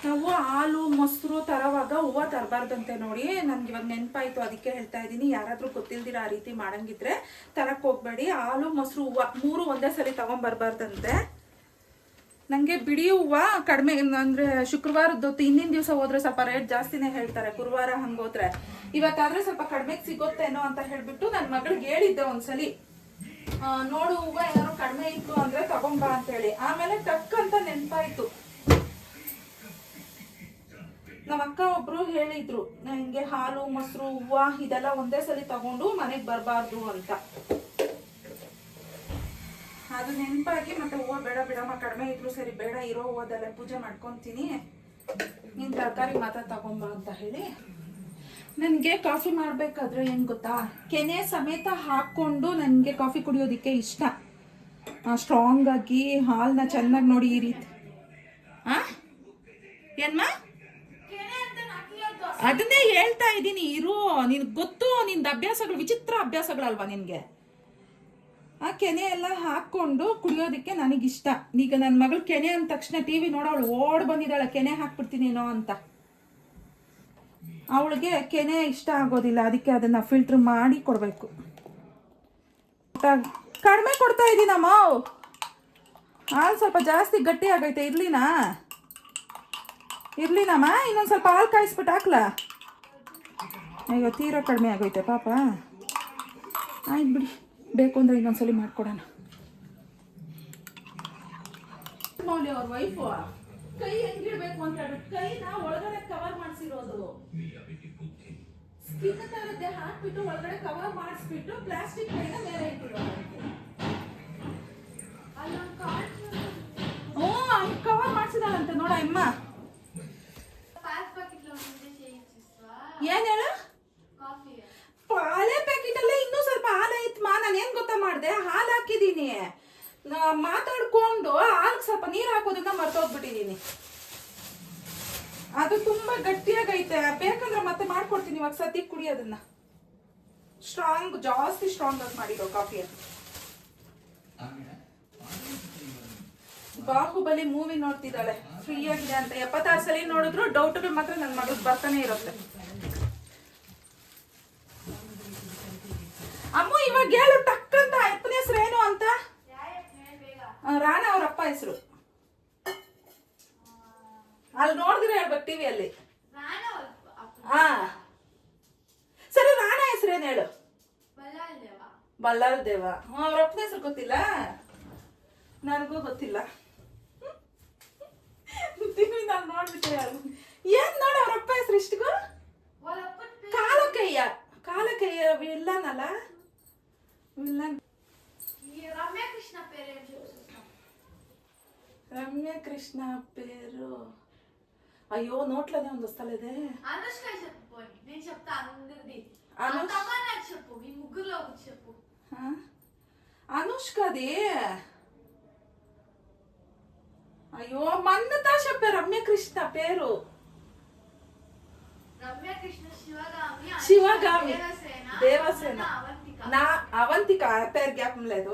ನಾವು ಹಾಲು ಮೊಸರು ತರೋವಾಗ ಹೂವು ತರಬಾರ್ದಂತೆ ನೋಡಿ, ನನ್ಗೆ ಇವಾಗ ನೆನಪಾಯ್ತು, ಅದಕ್ಕೆ ಹೇಳ್ತಾ ಇದ್ದೀನಿ. ಯಾರಾದರೂ ಗೊತ್ತಿಲ್ದಿರ ಆ ರೀತಿ ಮಾಡಂಗಿದ್ರೆ ತರಕ್ಕೆ ಹೋಗ್ಬೇಡಿ. ಹಾಲು ಮೊಸರು ಹೂವು 3 ಒಂದೇ ಸರಿ ತಗೊಂಬರ್ಬಾರ್ದಂತೆ. ನನಗೆ ಬಿಡಿ ಹೂವು ಕಡಿಮೆ ಅಂದರೆ ಶುಕ್ರವಾರದ್ದು ಹಿಂದಿನ ದಿವಸ ಹೋದ್ರೆ ಸ್ವಲ್ಪ ರೇಟ್ ಜಾಸ್ತಿನೇ ಹೇಳ್ತಾರೆ, ಗುರುವಾರ ಹಂಗೋದ್ರೆ. ಇವತ್ತಾದ್ರೆ ಸ್ವಲ್ಪ ಕಡಿಮೆಗೆ ಸಿಗುತ್ತೇನೋ ಅಂತ ಹೇಳ್ಬಿಟ್ಟು ನನ್ನ ಮಗಳಿಗೆ ಹೇಳಿದ್ದೆ ಒಂದ್ಸಲಿ, ನೋಡು ಹೂವು ಏನಾದ್ರು ಕಡಿಮೆ ಇತ್ತು ಅಂದ್ರೆ ತಗೊಂಬಾ ಅಂತ ಹೇಳಿ. ಆಮೇಲೆ ಟಕ್ ಅಂತ ನೆನಪಾಯ್ತು, ನಮ್ಮ ಅಕ್ಕ ಒಬ್ರು ಹೇಳಿದ್ರು ಹಿಂಗೆ ಹಾಲು ಮೊಸರು ಹೂವು ಇದೆಲ್ಲ ಒಂದೇ ಸಲಿ ತಗೊಂಡು ಮನೆಗೆ ಬರಬಾರ್ದು ಅಂತ. ಅದು ನೆನಪಾಗಿ ಮತ್ತೆ ಹೂವು ಬೇಡ ಬಿಡಮ್ಮ, ಕಡಿಮೆ ಇದ್ರು ಸರಿ ಬೇಡ, ಇರೋ ಹೂವದಲ್ಲೇ ಪೂಜೆ ಮಾಡ್ಕೊತೀನಿ, ನೀನು ತರಕಾರಿ ಮಾತ್ರ ತಗೊಂಬ ಅಂತ ಹೇಳಿ. ನನಗೆ ಕಾಫಿ ಮಾಡಬೇಕಾದ್ರೆ ಏನು ಗೊತ್ತಾ, ಕೆನೆ ಸಮೇತ ಹಾಕ್ಕೊಂಡು ನನಗೆ ಕಾಫಿ ಕುಡಿಯೋದಕ್ಕೆ ಇಷ್ಟ. ಸ್ಟ್ರಾಂಗ್ ಆಗಿ ಹಾಲನ್ನ ಚೆನ್ನಾಗಿ ನೋಡಿ ಈ ರೀತಿ. ಏನ್ಮಾ ಅದನ್ನೇ ಹೇಳ್ತಾ ಇದ್ದೀನಿ, ಇರು, ನಿನ್ಗೆ ಗೊತ್ತು, ನಿಂದ ಅಭ್ಯಾಸಗಳು ವಿಚಿತ್ರ ಅಭ್ಯಾಸಗಳಲ್ವಾ ನಿನಗೆ. ಆ ಕೆನೆ ಎಲ್ಲ ಹಾಕ್ಕೊಂಡು ಕುಡಿಯೋದಕ್ಕೆ ನನಗಿಷ್ಟ. ಈಗ ನನ್ನ ಮಗಳು ಕೆನೆ ಅಂದ ತಕ್ಷಣ ಟಿವಿ ನೋಡೋಳು ಓಡ್ ಬಂದಿದ್ದಾಳೆ, ಕೆನೆ ಹಾಕ್ಬಿಡ್ತೀನೇನೋ ಅಂತ. ಅವಳಿಗೆ ಕೆನೆ ಇಷ್ಟ ಆಗೋದಿಲ್ಲ, ಅದಕ್ಕೆ ಅದನ್ನ ಫಿಲ್ಟರ್ ಮಾಡಿ ಕೊಡಬೇಕು. ಕಡಿಮೆ ಕೊಡ್ತಾ ಇದ್ದೀನಮ್ಮ, ಹಾಲು ಸ್ವಲ್ಪ ಜಾಸ್ತಿ ಗಟ್ಟಿ ಆಗೈತೆ. ಇರ್ಲಿನಮ್ಮ, ಇನ್ನೊಂದು ಸ್ವಲ್ಪ ಹಾಲು ಕಾಯಿಸ್ಬಿಟ್ಟು ಹಾಕ್ಲಾ? ಅಯ್ಯೋ ತೀರಾ ಕಡಿಮೆ ಆಗೋಯ್ತೆ ಪಾಪ. ಆಯ್ತು ಬಿಡಿ, ಬೇಕು ಅಂದ್ರೆ ಇನ್ನೊಂದ್ಸಲಿ ಮಾಡ್ಕೊಡೋಣ. ನೋಡಿ ಅವ್ರ ವೈಫು ಕೈ ಹೆಂಗಿಡ್ಬೇಕು ಅಂತ ಹೇಳ್ಬಿಟ್ಟು ಕೈನ ಒಳಗಡೆ ಕವರ್ ಮಾಡಿಸಿರೋದು, ಸ್ಕಿನ್ ತರದ್ದೇ ಹಾಕ್ಬಿಟ್ಟು ಒಳಗಡೆ ಕವರ್ ಮಾಡಿಸ್ಬಿಟ್ಟು ಪ್ಲಾಸ್ಟಿಕ್ ಕೈನ ಮೇಲೆ ಇಟ್ಟಿರೋದು. ಕವರ್ ಮಾಡಿಸಿದಾಳಂತೆ ನೋಡ ಅಮ್ಮ. ಏನ್ ಹೇಳು? ಹಳೆ ಪ್ಯಾಕೆಟ್ ಅಲ್ಲೇ ಇನ್ನೂ ಸ್ವಲ್ಪ ಹಾಲು ಐತ್ಮ. ನಾನು ಏನ್ ಗೊತ್ತಾ ಮಾಡಿದೆ, ಹಾಲು ಹಾಕಿದ್ದೀನಿ, ಮಾತಾಡ್ಕೊಂಡು ಹಾಲು ಸ್ವಲ್ಪ ನೀರು ಹಾಕೋದನ್ನ ಮರ್ತೋಗ್ಬಿಟ್ಟಿದ್ದೀನಿ. ಅದು ತುಂಬಾ ಗಟ್ಟಿಯಾಗೈತೆ, ಬೇಕಂದ್ರೆ ಮತ್ತೆ ಮಾಡ್ಕೊಡ್ತೀನಿ. ಇವಾಗ ಸದ್ಯಕ್ಕೆ ಕುಡಿಯೋದನ್ನ ಜಾಸ್ತಿ ಸ್ಟ್ರಾಂಗ್ ಆಗಿ ಮಾಡಿರೋ ಕಾಫಿ. ಅದು ಬಾಹುಬಲಿ ಮೂವಿ ನೋಡ್ತಿದ್ದಾಳೆ, ಫ್ರೀ ಆಗಿದೆ ಅಂತ. 76 ಸಲ ನೋಡಿದ್ರು ಡೌಟ್ಗಳು ಮಾತ್ರ ನನ್ನ ಮಗಳಿಗೆ ಬರ್ತಾನೆ ಇರುತ್ತೆ. ಅಮ್ಮ ಇವಾಗ ಹೇಳು ಟಕ್ ಅಂತ, ಅಪ್ಪನ ಹೆಸರು ಏನು ಅಂತ? ರಾಣಾ ಅವ್ರ ಅಪ್ಪ ಹೆಸರು. ಅಲ್ಲಿ ನೋಡಿದ್ರೆ ಹೇಳ್ಬೇಕು ಟಿವಿಯಲ್ಲಿ. ಹಾ ಸರಿ, ರಾಣಾ ಹೆಸರೇನು ಹೇಳು? ಬಲ್ಲಾಳ್ ದೇವ. ಅವ್ರ ಅಪ್ಪನ ಹೆಸರು ಗೊತ್ತಿಲ್ಲ? ನನಗೂ ಗೊತ್ತಿಲ್ಲ. ನಾನು ನೋಡ್ಬಿಟ್ಟೆ ಯಾರು ಏನ್ ನೋಡ ಅವ್ರಪ್ಪ ಹೆಸರು ಇಷ್ಟಿಗೂ ಕಾಲಕಯ್ಯ ವಿಲ್ಲನಲ್ಲ ವಿಲ್ಲನ್. ರಮ್ಯಾ ಕೃಷ್ಣ పేరు రమ్య కృష్ణ పేరు అయ్యో నోట్లోనే ఉంది వస్తలేదే. అనుష్క చెప్పు, నేను చెప్తా అందరిది. అనుష్ నాకు చెప్పు, ఈ ముగ్గురులో ఒకటి చెప్పు. అనుష్కది అయ్యో మన్నతా చెప్పే రమ్య కృష్ణ పేరు. రమ్య కృష్ణ శివగామి దేవసేన నా అవంతిక పేరు జ్ఞాపం లేదు.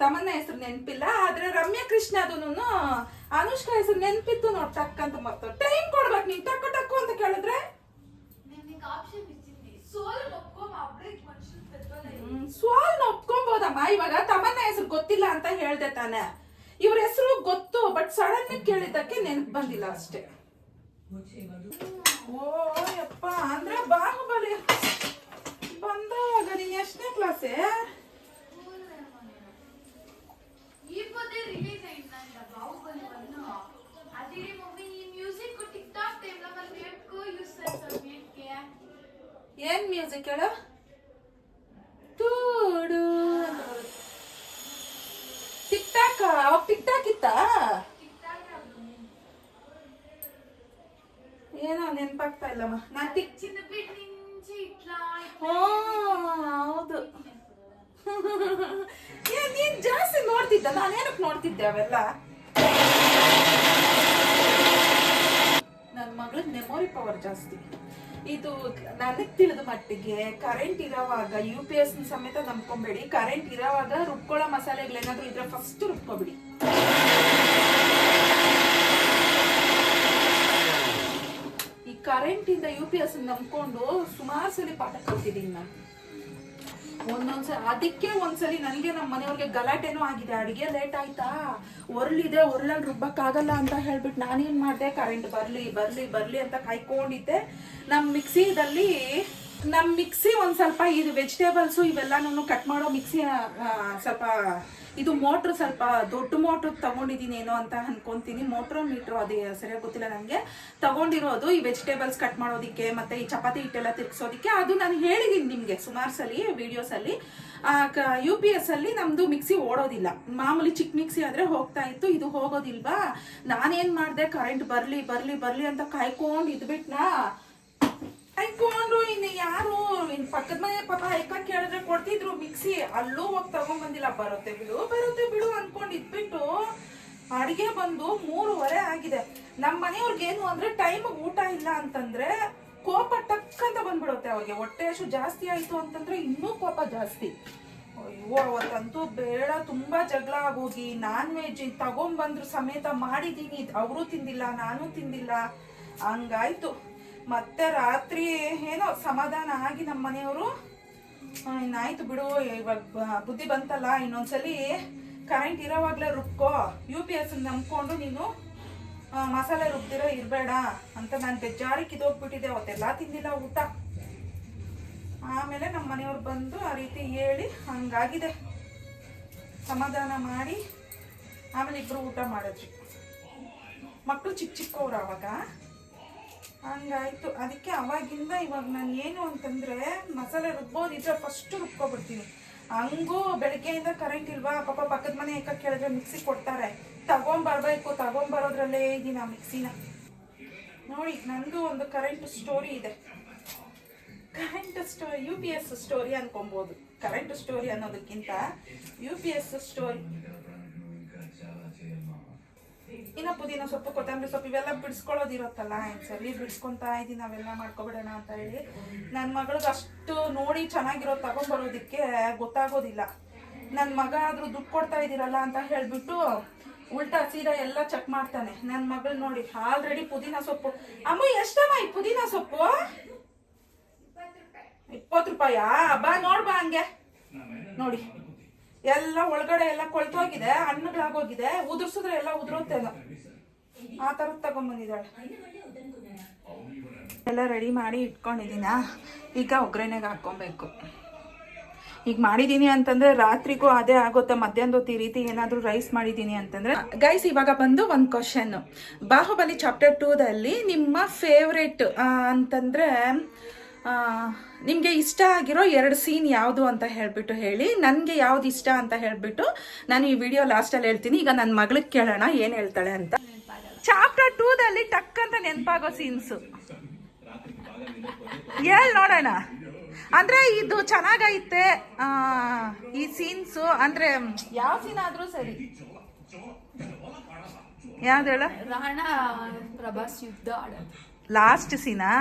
ತಮನ್ನ ಹೆಸರು ನೆನಪಿಲ್ಲ, ಆದ್ರೆ ರಮ್ಯ ಕೃಷ್ಣ ಅದನ್ನು ಅನುಷ್ಕಾ ಹೆಸರು ನೆನಪಿತ್ತು ನೋಡ್. ಟಕ್ ಅಂತ ಮತ್ತೆ ಟೈಮ್ ಕೊಡ್ಬೇಕು ನೀನ್. ಟಕ್ಕು ಟಕ್ಕು ಅಂತ ಕೇಳಿದ್ರೆ ಸೋಲ್ ಒಪ್ಕೊಂಬೋದಮ್ಮ. ಇವಾಗ ತಮನ್ನ ಹೆಸರು ಗೊತ್ತಿಲ್ಲ ಅಂತ ಹೇಳ್ದೆ ತಾನೆ. ಇವ್ರ ಹೆಸರು ಗೊತ್ತು, ಬಟ್ ಸಡನ್ ಕೇಳಿದ್ದಕ್ಕೆ ನೆನಪು ಬಂದಿಲ್ಲ ಅಷ್ಟೇ. ಓ ಯಪ್ಪ, ಅಂದ್ರೆ ಬಾಹುಬಲಿ ಬಂದಾಗ ನೀನ್ ಎಷ್ಟನೇ ಕ್ಲಾಸೇ? ఇప్పుడు రిలీజ్ అయిందంట బాహుబలి 1. అది మమ్మీ ఈ మ్యూజిక్ టిక్ టాక్ టైం లో మనం ఎక్కువ యూస్ చేస్తాం. ಏನ್ ಮ್ಯೂಸಿಕ್ ಹೇಳು? ಟೂಡು ಟಿಕ್ ಟಾಕ್. ಅವಾಗ ಟಿಕ್ ಟಾಕ್ ಇತ್ತ? ಏನೋ ನೆನಪಾಗ್ತಾ ಇಲ್ಲಮ್ಮ. ನಾನ್ ಟಿಕ್ ಚಿನ್ನಬಿಟ್ నుంచి ಇಟ್ಲಾ. ಹೌದು. ನೀನ್ ಜಾಸ್ತಿ ನೋಡ್ತಿದ್ದ, ನಾನೇನಕ್ಕೆ ನೋಡ್ತಿದ್ದೆ ಅವೆಲ್ಲ. ನನ್ನ ಮಗಳ ಮೆಮೊರಿ ಪವರ್ ಜಾಸ್ತಿ. ಇದು ನನಗೆ ತಿಳಿದ ಮಟ್ಟಿಗೆ ಕರೆಂಟ್ ಇರೋವಾಗ UPS ಸಮೇತ ನಂಬ್ಕೊಂಬೇಡಿ. ಕರೆಂಟ್ ಇರೋವಾಗ ರುಬ್ಕೊಳ್ಳೋ ಮಸಾಲೆಗಳೇನಾದ್ರೂ ಇದ್ರೆ ಫಸ್ಟ್ ರುಬ್ಕೊಬಿಡಿ. ಈ ಕರೆಂಟ್ ಇಂದ UPS ನಂಬ್ಕೊಂಡು ಸುಮಾರು ಸಲ ಪಾಠ ಕಲ್ತಿದ್ದೀನಿ ನಾನು. ಒಂದೊಂದ್ಸಲ ಅದಕ್ಕೆ ಒಂದ್ಸಲಿ ನನಗೆ ನಮ್ಮ ಮನೆಯವ್ರಿಗೆ ಗಲಾಟೆನೂ ಆಗಿದೆ. ಅಡಿಗೆ ಲೇಟ್ ಆಯ್ತಾ, ಒರ್ಳಿದೆ, ಒರ್ಳಲ್ಲಿ ರುಬ್ಬಕ್ಕಾಗಲ್ಲ ಅಂತ ಹೇಳ್ಬಿಟ್ಟು ನಾನೇನ್ ಮಾಡಿದೆ, ಕರೆಂಟ್ ಬರ್ಲಿ ಅಂತ ಕಾಯ್ಕೊಂಡಿದ್ದೆ. ನಮ್ಮ ಮಿಕ್ಸಿ ಒಂದ್ ಸ್ವಲ್ಪ ಇದು ವೆಜಿಟೇಬಲ್ಸು ಇವೆಲ್ಲಾನು ಕಟ್ ಮಾಡೋ ಮಿಕ್ಸಿ ಸ್ವಲ್ಪ ಇದು ಮೋಟ್ರ್ ಸ್ವಲ್ಪ ದೊಡ್ಡ ಮೋಟ್ರ್ ತಗೊಂಡಿದ್ದೀನಿ ಏನೋ ಅಂತ ಅನ್ಕೊಂತೀನಿ. ಮೋಟ್ರೋ ಮೀಟ್ರೋ ಅದು ಸರಿಯಾಗಿ ಗೊತ್ತಿಲ್ಲ ನನಗೆ. ತಗೊಂಡಿರೋದು ಈ ವೆಜಿಟೇಬಲ್ಸ್ ಕಟ್ ಮಾಡೋದಿಕ್ಕೆ ಮತ್ತೆ ಈ ಚಪಾತಿ ಹಿಟ್ಟೆಲ್ಲ ತಿರ್ಗಿಸೋದಿಕ್ಕೆ. ಅದು ನಾನು ಹೇಳಿದ್ದೀನಿ ನಿಮಗೆ ಸುಮಾರು ಸಲಿ ವಿಡಿಯೋಸಲ್ಲಿ. UPS ಅಲ್ಲಿ ನಮ್ದು ಮಿಕ್ಸಿ ಓಡೋದಿಲ್ಲ. ಮಾಮೂಲಿ ಚಿಕ್ಕ ಮಿಕ್ಸಿ ಆದ್ರೆ ಹೋಗ್ತಾ ಇತ್ತು, ಇದು ಹೋಗೋದಿಲ್ವಾ. ನಾನೇನ್ ಮಾಡಿದೆ, ಕರೆಂಟ್ ಬರ್ಲಿ ಅಂತ ಕಾಯ್ಕೊಂಡು ಇದ್ಬಿಟ್ನಾ. ಕಾಯ್ಕೊಂಡು ಇನ್ನು ಯಾರು ಇನ್ ಪಕ್ಕದ ಮನೆ ಪಾಪ ಐಕ ಕೇಳಿದ್ರೆ ಕೊಡ್ತಿದ್ರು ಮಿಕ್ಸಿ. ಅಲ್ಲೂ ಹೋಗಿ ತಗೊಂಡ್ಬಂದಿಲ್ಲ. ಬರುತ್ತೆ ಬಿಡು ಅನ್ಕೊಂಡು ಇದ್ಬಿಟ್ಟು ಅಡಿಗೆ ಬಂದು 3:30 ಆಗಿದೆ. ನಮ್ಮ ಮನೆಯವ್ರಿಗೆ ಏನು ಅಂದ್ರೆ ಟೈಮ್ ಊಟ ಇಲ್ಲ ಅಂತಂದ್ರೆ ಕೋಪ ಟಕ್ಕಂತ ಬಂದ್ಬಿಡುತ್ತೆ ಅವ್ರಿಗೆ. ಹೊಟ್ಟೆ ಹಸು ಜಾಸ್ತಿ ಆಯ್ತು ಅಂತಂದ್ರೆ ಇನ್ನೂ ಕೋಪ ಜಾಸ್ತಿ. ಅಯ್ಯೋ ಅವತ್ತಂತೂ ಬೇಡ, ತುಂಬಾ ಜಗಳ ಆಗೋಗಿ ನಾನ್ ವೆಜ್ ತಗೊಂಡ್ಬಂದ್ರು ಸಮೇತ ಮಾಡಿದೀನಿ. ಅವರು ತಿಂದಿಲ್ಲ, ನಾನು ತಿಂದಿಲ್ಲ, ಹಂಗಾಯ್ತು. ಮತ್ತೆ ರಾತ್ರಿ ಏನೋ ಸಮಾಧಾನ ಆಗಿ ನಮ್ಮ ಮನೆಯವರು ಇನ್ನಾಯ್ತು ಬಿಡು, ಇವಾಗ ಬುದ್ಧಿ ಬಂತಲ್ಲ, ಇನ್ನೊಂದ್ಸಲಿ ಕರೆಂಟ್ ಇರೋವಾಗ್ಲೇ ರುಬ್ಕೋ, UPS ನಂಬ್ಕೊಂಡು ನೀನು ಮಸಾಲೆ ರುಬ್ದಿರೋ ಇರಬೇಡ ಅಂತ ನಾನು ಬೇಜಾರಿಗೆ ಕಿದೋಗ್ಬಿಟ್ಟಿದ್ದೆ. ಅವತ್ತೆಲ್ಲ ತಿಂದಿಲ್ಲ ಊಟ. ಆಮೇಲೆ ನಮ್ಮ ಮನೆಯವ್ರು ಬಂದು ಆ ರೀತಿ ಹೇಳಿ ಹಂಗಾಗಿದೆ. ಸಮಾಧಾನ ಮಾಡಿ ಆಮೇಲೆ ಇಬ್ರು ಊಟ ಮಾಡಿದ್ವಿ. ಮಕ್ಕಳು ಚಿಕ್ಕವ್ರು ಅವಾಗ. ಹಂಗಾಯ್ತು. ಅದಕ್ಕೆ ಅವಾಗಿಂದ ಇವಾಗ ನಾನು ಏನು ಅಂತಂದ್ರೆ ಮಸಾಲೆ ರುಬ್ಬೋದಿದ್ರೆ ಫಸ್ಟ್ ರುಬ್ಕೊಬಿಡ್ತೀನಿ. ಹಂಗೂ ಬೆಳಗ್ಗೆಯಿಂದ ಕರೆಂಟ್ ಇಲ್ವಾ, ಪಾಪ ಪಕ್ಕದ ಮನೆ ಏಕ ಕೇಳಿದ್ರೆ ಮಿಕ್ಸಿ ಕೊಡ್ತಾರೆ, ತಗೊಂಬರೋದ್ರಲ್ಲೇ ಇದೀನಿ ಆ ಮಿಕ್ಸಿನ. ನೋಡಿ ನಂದು ಒಂದು ಕರೆಂಟ್ ಸ್ಟೋರಿ ಇದೆ. UPS ಸ್ಟೋರಿ ಅನ್ಕೊಬೋದು. ಕರೆಂಟ್ ಸ್ಟೋರಿ ಅನ್ನೋದಕ್ಕಿಂತ UPS ಸ್ಟೋರಿ. ಇನ್ನ ಪುದೀನ ಸೊಪ್ಪು, ಕೊತ್ತಂಬರಿ ಸೊಪ್ಪು ಇವೆಲ್ಲ ಬಿಡಿಸ್ಕೊಳ್ಳೋದಿರುತ್ತಲ್ಲ, ಸರಿ ಬಿಡಿಸ್ಕೊಂತಾ ಇದ್ದೀನಿ ಅವೆಲ್ಲ ಮಾಡ್ಕೊಬಿಡೋಣ ಅಂತ ಹೇಳಿ. ನನ್ನ ಮಗಳಿಗೆ ಅಷ್ಟು ನೋಡಿ ಚೆನ್ನಾಗಿರೋದು ತಗೊಂಡ್ಬರೋದಕ್ಕೆ ಗೊತ್ತಾಗೋದಿಲ್ಲ. ನನ್ನ ಮಗ ಆದ್ರೂ ದುಡ್ಡು ಕೊಡ್ತಾ ಇದ್ದೀರಲ್ಲ ಅಂತ ಹೇಳ್ಬಿಟ್ಟು ಉಲ್ಟಾ ಸೀದಾ ಎಲ್ಲ ಚೆಕ್ ಮಾಡ್ತಾನೆ. ನನ್ನ ಮಗಳು ನೋಡಿ ಆಲ್ರೆಡಿ ಪುದೀನ ಸೊಪ್ಪು. ಅಮ್ಮ ಎಷ್ಟಮ್ಮ ಈ ಪುದೀನ ಸೊಪ್ಪು? 20 ರೂಪಾಯಾ? ಬಾ ನೋಡ್ಬಾ ಹಂಗೆ. ನೋಡಿ ಎಲ್ಲ ಒಳಗಡೆ ಎಲ್ಲ ಕೊಳ್ತೋಗಿದೆ, ಹಣ್ಣುಗಳಾಗೋಗಿದೆ, ಉದುರ್ಸಿದ್ರೆ ಎಲ್ಲ ಉದುರುತ್ತೇನೋ ಆ ಥರದ್ದು ತಗೊಂಡ್ಬಂದಿದ್ದಾಳೆ. ಎಲ್ಲ ರೆಡಿ ಮಾಡಿ ಇಟ್ಕೊಂಡಿದ್ದೀನ. ಈಗ ಒಗ್ಗರಣೆಗೆ ಹಾಕ್ಕೊಬೇಕು. ಈಗ ಮಾಡಿದ್ದೀನಿ ಅಂತಂದರೆ ರಾತ್ರಿಗೂ ಅದೇ ಆಗುತ್ತೆ. ಮಧ್ಯಾಹ್ನದ ಹೊತ್ತು ಈ ರೀತಿ ಏನಾದರೂ ರೈಸ್ ಮಾಡಿದ್ದೀನಿ ಅಂತಂದರೆ. ಗೈಸ್, ಇವಾಗ ಬಂದು ಒಂದು ಕ್ವಶನ್ನು. ಬಾಹುಬಲಿ ಚಾಪ್ಟರ್ 2ದಲ್ಲಿ ನಿಮ್ಮ ಫೇವ್ರೇಟ್ ಅಂತಂದರೆ ನಿಮಗೆ ಇಷ್ಟ ಆಗಿರೋ 2 ಸೀನ್ ಯಾವುದು ಅಂತ ಹೇಳ್ಬಿಟ್ಟು ಹೇಳಿ. ನನಗೆ ಯಾವ್ದು ಇಷ್ಟ ಅಂತ ಹೇಳ್ಬಿಟ್ಟು ನಾನು ಈ ವಿಡಿಯೋ ಲಾಸ್ಟಲ್ಲಿ ಹೇಳ್ತೀನಿ. ಈಗ ನನ್ನ ಮಗಳಿಗೆ ಕೇಳೋಣ ಏನು ಹೇಳ್ತಾಳೆ ಅಂತ. ಚಾಪ್ಟರ್ 2ದಲ್ಲಿ ಟಕ್ ಅಂತ ನೆನಪಾಗೋ ಸೀನ್ಸು ಹೇಳಿ ನೋಡೋಣ. ಅಂದರೆ ಇದು ಚೆನ್ನಾಗೈತೆ ಈ ಸೀನ್ಸು, ಅಂದರೆ ಯಾವ ಸೀನ್ ಆದರೂ ಸರಿ. ಯಾವ್ದು ಹೇಳ? ರಾಣಾ ಪ್ರಭಾಸ್ ಯುದ್ಧ ಆಡೋದು ಲಾಸ್ಟ್ ಸೀನಾ?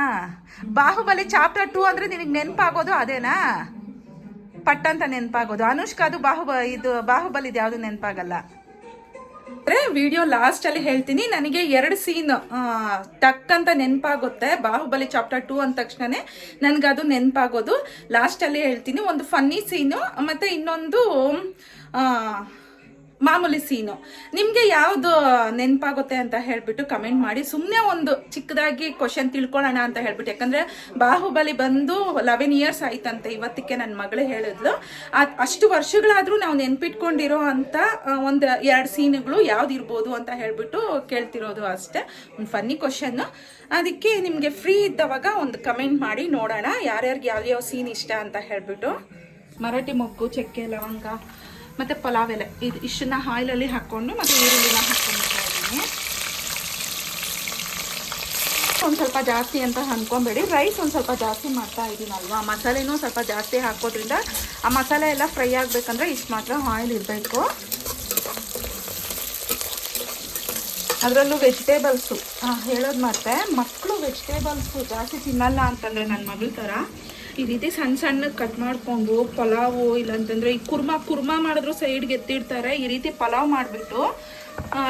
ಬಾಹುಬಲಿ ಚಾಪ್ಟರ್ 2 ಅಂದರೆ ನಿನಗೆ ನೆನಪಾಗೋದು ಅದೇನಾ? ಪಟ್ಟಂತ ನೆನಪಾಗೋದು. ಅನುಷ್ಕಾದು ಬಾಹುಬಲಿದು ಯಾವುದು ನೆನಪಾಗಲ್ಲ. ಅಂದರೆ ವಿಡಿಯೋ ಲಾಸ್ಟಲ್ಲಿ ಹೇಳ್ತೀನಿ. ನನಗೆ 2 ಸೀನ್ ಟಕ್ ಅಂತ ನೆನಪಾಗುತ್ತೆ. ಬಾಹುಬಲಿ ಚಾಪ್ಟರ್ 2 ಅಂದ ತಕ್ಷಣನೇ ನನಗದು ನೆನಪಾಗೋದು. ಲಾಸ್ಟಲ್ಲಿ ಹೇಳ್ತೀನಿ. ಒಂದು ಫನ್ನಿ ಸೀನು ಮತ್ತು ಇನ್ನೊಂದು ಮಾಮೂಲಿ ಸೀನು. ನಿಮಗೆ ಯಾವುದು ನೆನಪಾಗುತ್ತೆ ಅಂತ ಹೇಳ್ಬಿಟ್ಟು ಕಮೆಂಟ್ ಮಾಡಿ. ಸುಮ್ಮನೆ ಒಂದು ಚಿಕ್ಕದಾಗಿ ಕ್ವಶನ್ ತಿಳ್ಕೊಳ್ಳೋಣ ಅಂತ ಹೇಳ್ಬಿಟ್ಟು. ಯಾಕಂದರೆ ಬಾಹುಬಲಿ ಬಂದು 11 ಇಯರ್ಸ್ ಆಯ್ತಂತೆ ಇವತ್ತಿಗೆ. ನನ್ನ ಮಗಳು ಹೇಳಿದ್ಲು. ಅಷ್ಟು ವರ್ಷಗಳಾದರೂ ನಾವು ನೆನ್ಪಿಟ್ಕೊಂಡಿರೋ ಅಂತ ಒಂದು 2 ಸೀನುಗಳು ಯಾವ್ದು ಇರ್ಬೋದು ಅಂತ ಹೇಳ್ಬಿಟ್ಟು ಕೇಳ್ತಿರೋದು ಅಷ್ಟೇ. ಒಂದು ಫನ್ನಿ ಕ್ವಶನ್ನು. ಅದಕ್ಕೆ ನಿಮಗೆ ಫ್ರೀ ಇದ್ದವಾಗ ಒಂದು ಕಮೆಂಟ್ ಮಾಡಿ ನೋಡೋಣ ಯಾರ್ಯಾರಿಗೆ ಯಾವ್ಯಾವ ಸೀನ್ ಇಷ್ಟ ಅಂತ ಹೇಳ್ಬಿಟ್ಟು. ಮರಾಠಿ ಮೊಗ್ಗು, ಚಕ್ಕೆ, ಲವಂಗ ಮತ್ತು ಪಲಾವ್ ಎಲೆ ಇಷ್ಟನ್ನ ಆಯಿಲಲ್ಲಿ ಹಾಕ್ಕೊಂಡು ಮತ್ತು ಈರುಳ್ಳಿನ ಹಾಕ್ಕೊಂಡಿರ್ತಾ ಇದ್ದೀನಿ. ಒಂದು ಸ್ವಲ್ಪ ಜಾಸ್ತಿ ಅಂತ ಅಂದ್ಕೊಬೇಡಿ. ರೈಸ್ ಒಂದು ಸ್ವಲ್ಪ ಜಾಸ್ತಿ ಮಾಡ್ತಾ ಇದ್ದೀನಲ್ವಾ, ಮಸಾಲೆನೂ ಸ್ವಲ್ಪ ಜಾಸ್ತಿ ಹಾಕೋದ್ರಿಂದ ಆ ಮಸಾಲೆ ಎಲ್ಲ ಫ್ರೈ ಆಗಬೇಕಂದ್ರೆ ಇಷ್ಟು ಮಾತ್ರ ಆಯಿಲ್ ಇರಬೇಕು. ಅದರಲ್ಲೂ ವೆಜಿಟೇಬಲ್ಸು ಹೇಳೋದು ಮತ್ತೆ ಮಕ್ಕಳು ವೆಜಿಟೇಬಲ್ಸು ಜಾಸ್ತಿ ತಿನ್ನಲ್ಲ ಅಂತಂದರೆ ನನ್ನ ಮಗಳ ಥರ ಈ ರೀತಿ ಸಣ್ಣ ಸಣ್ಣ ಕಟ್ ಮಾಡಿಕೊಂಡು ಪಲಾವು, ಇಲ್ಲಾಂತಂದರೆ ಈ ಕುರ್ಮಾ ಮಾಡಿದ್ರು ಸೈಡ್ಗೆ ಎತ್ತಿಡ್ತಾರೆ. ಈ ರೀತಿ ಪಲಾವ್ ಮಾಡಿಬಿಟ್ಟು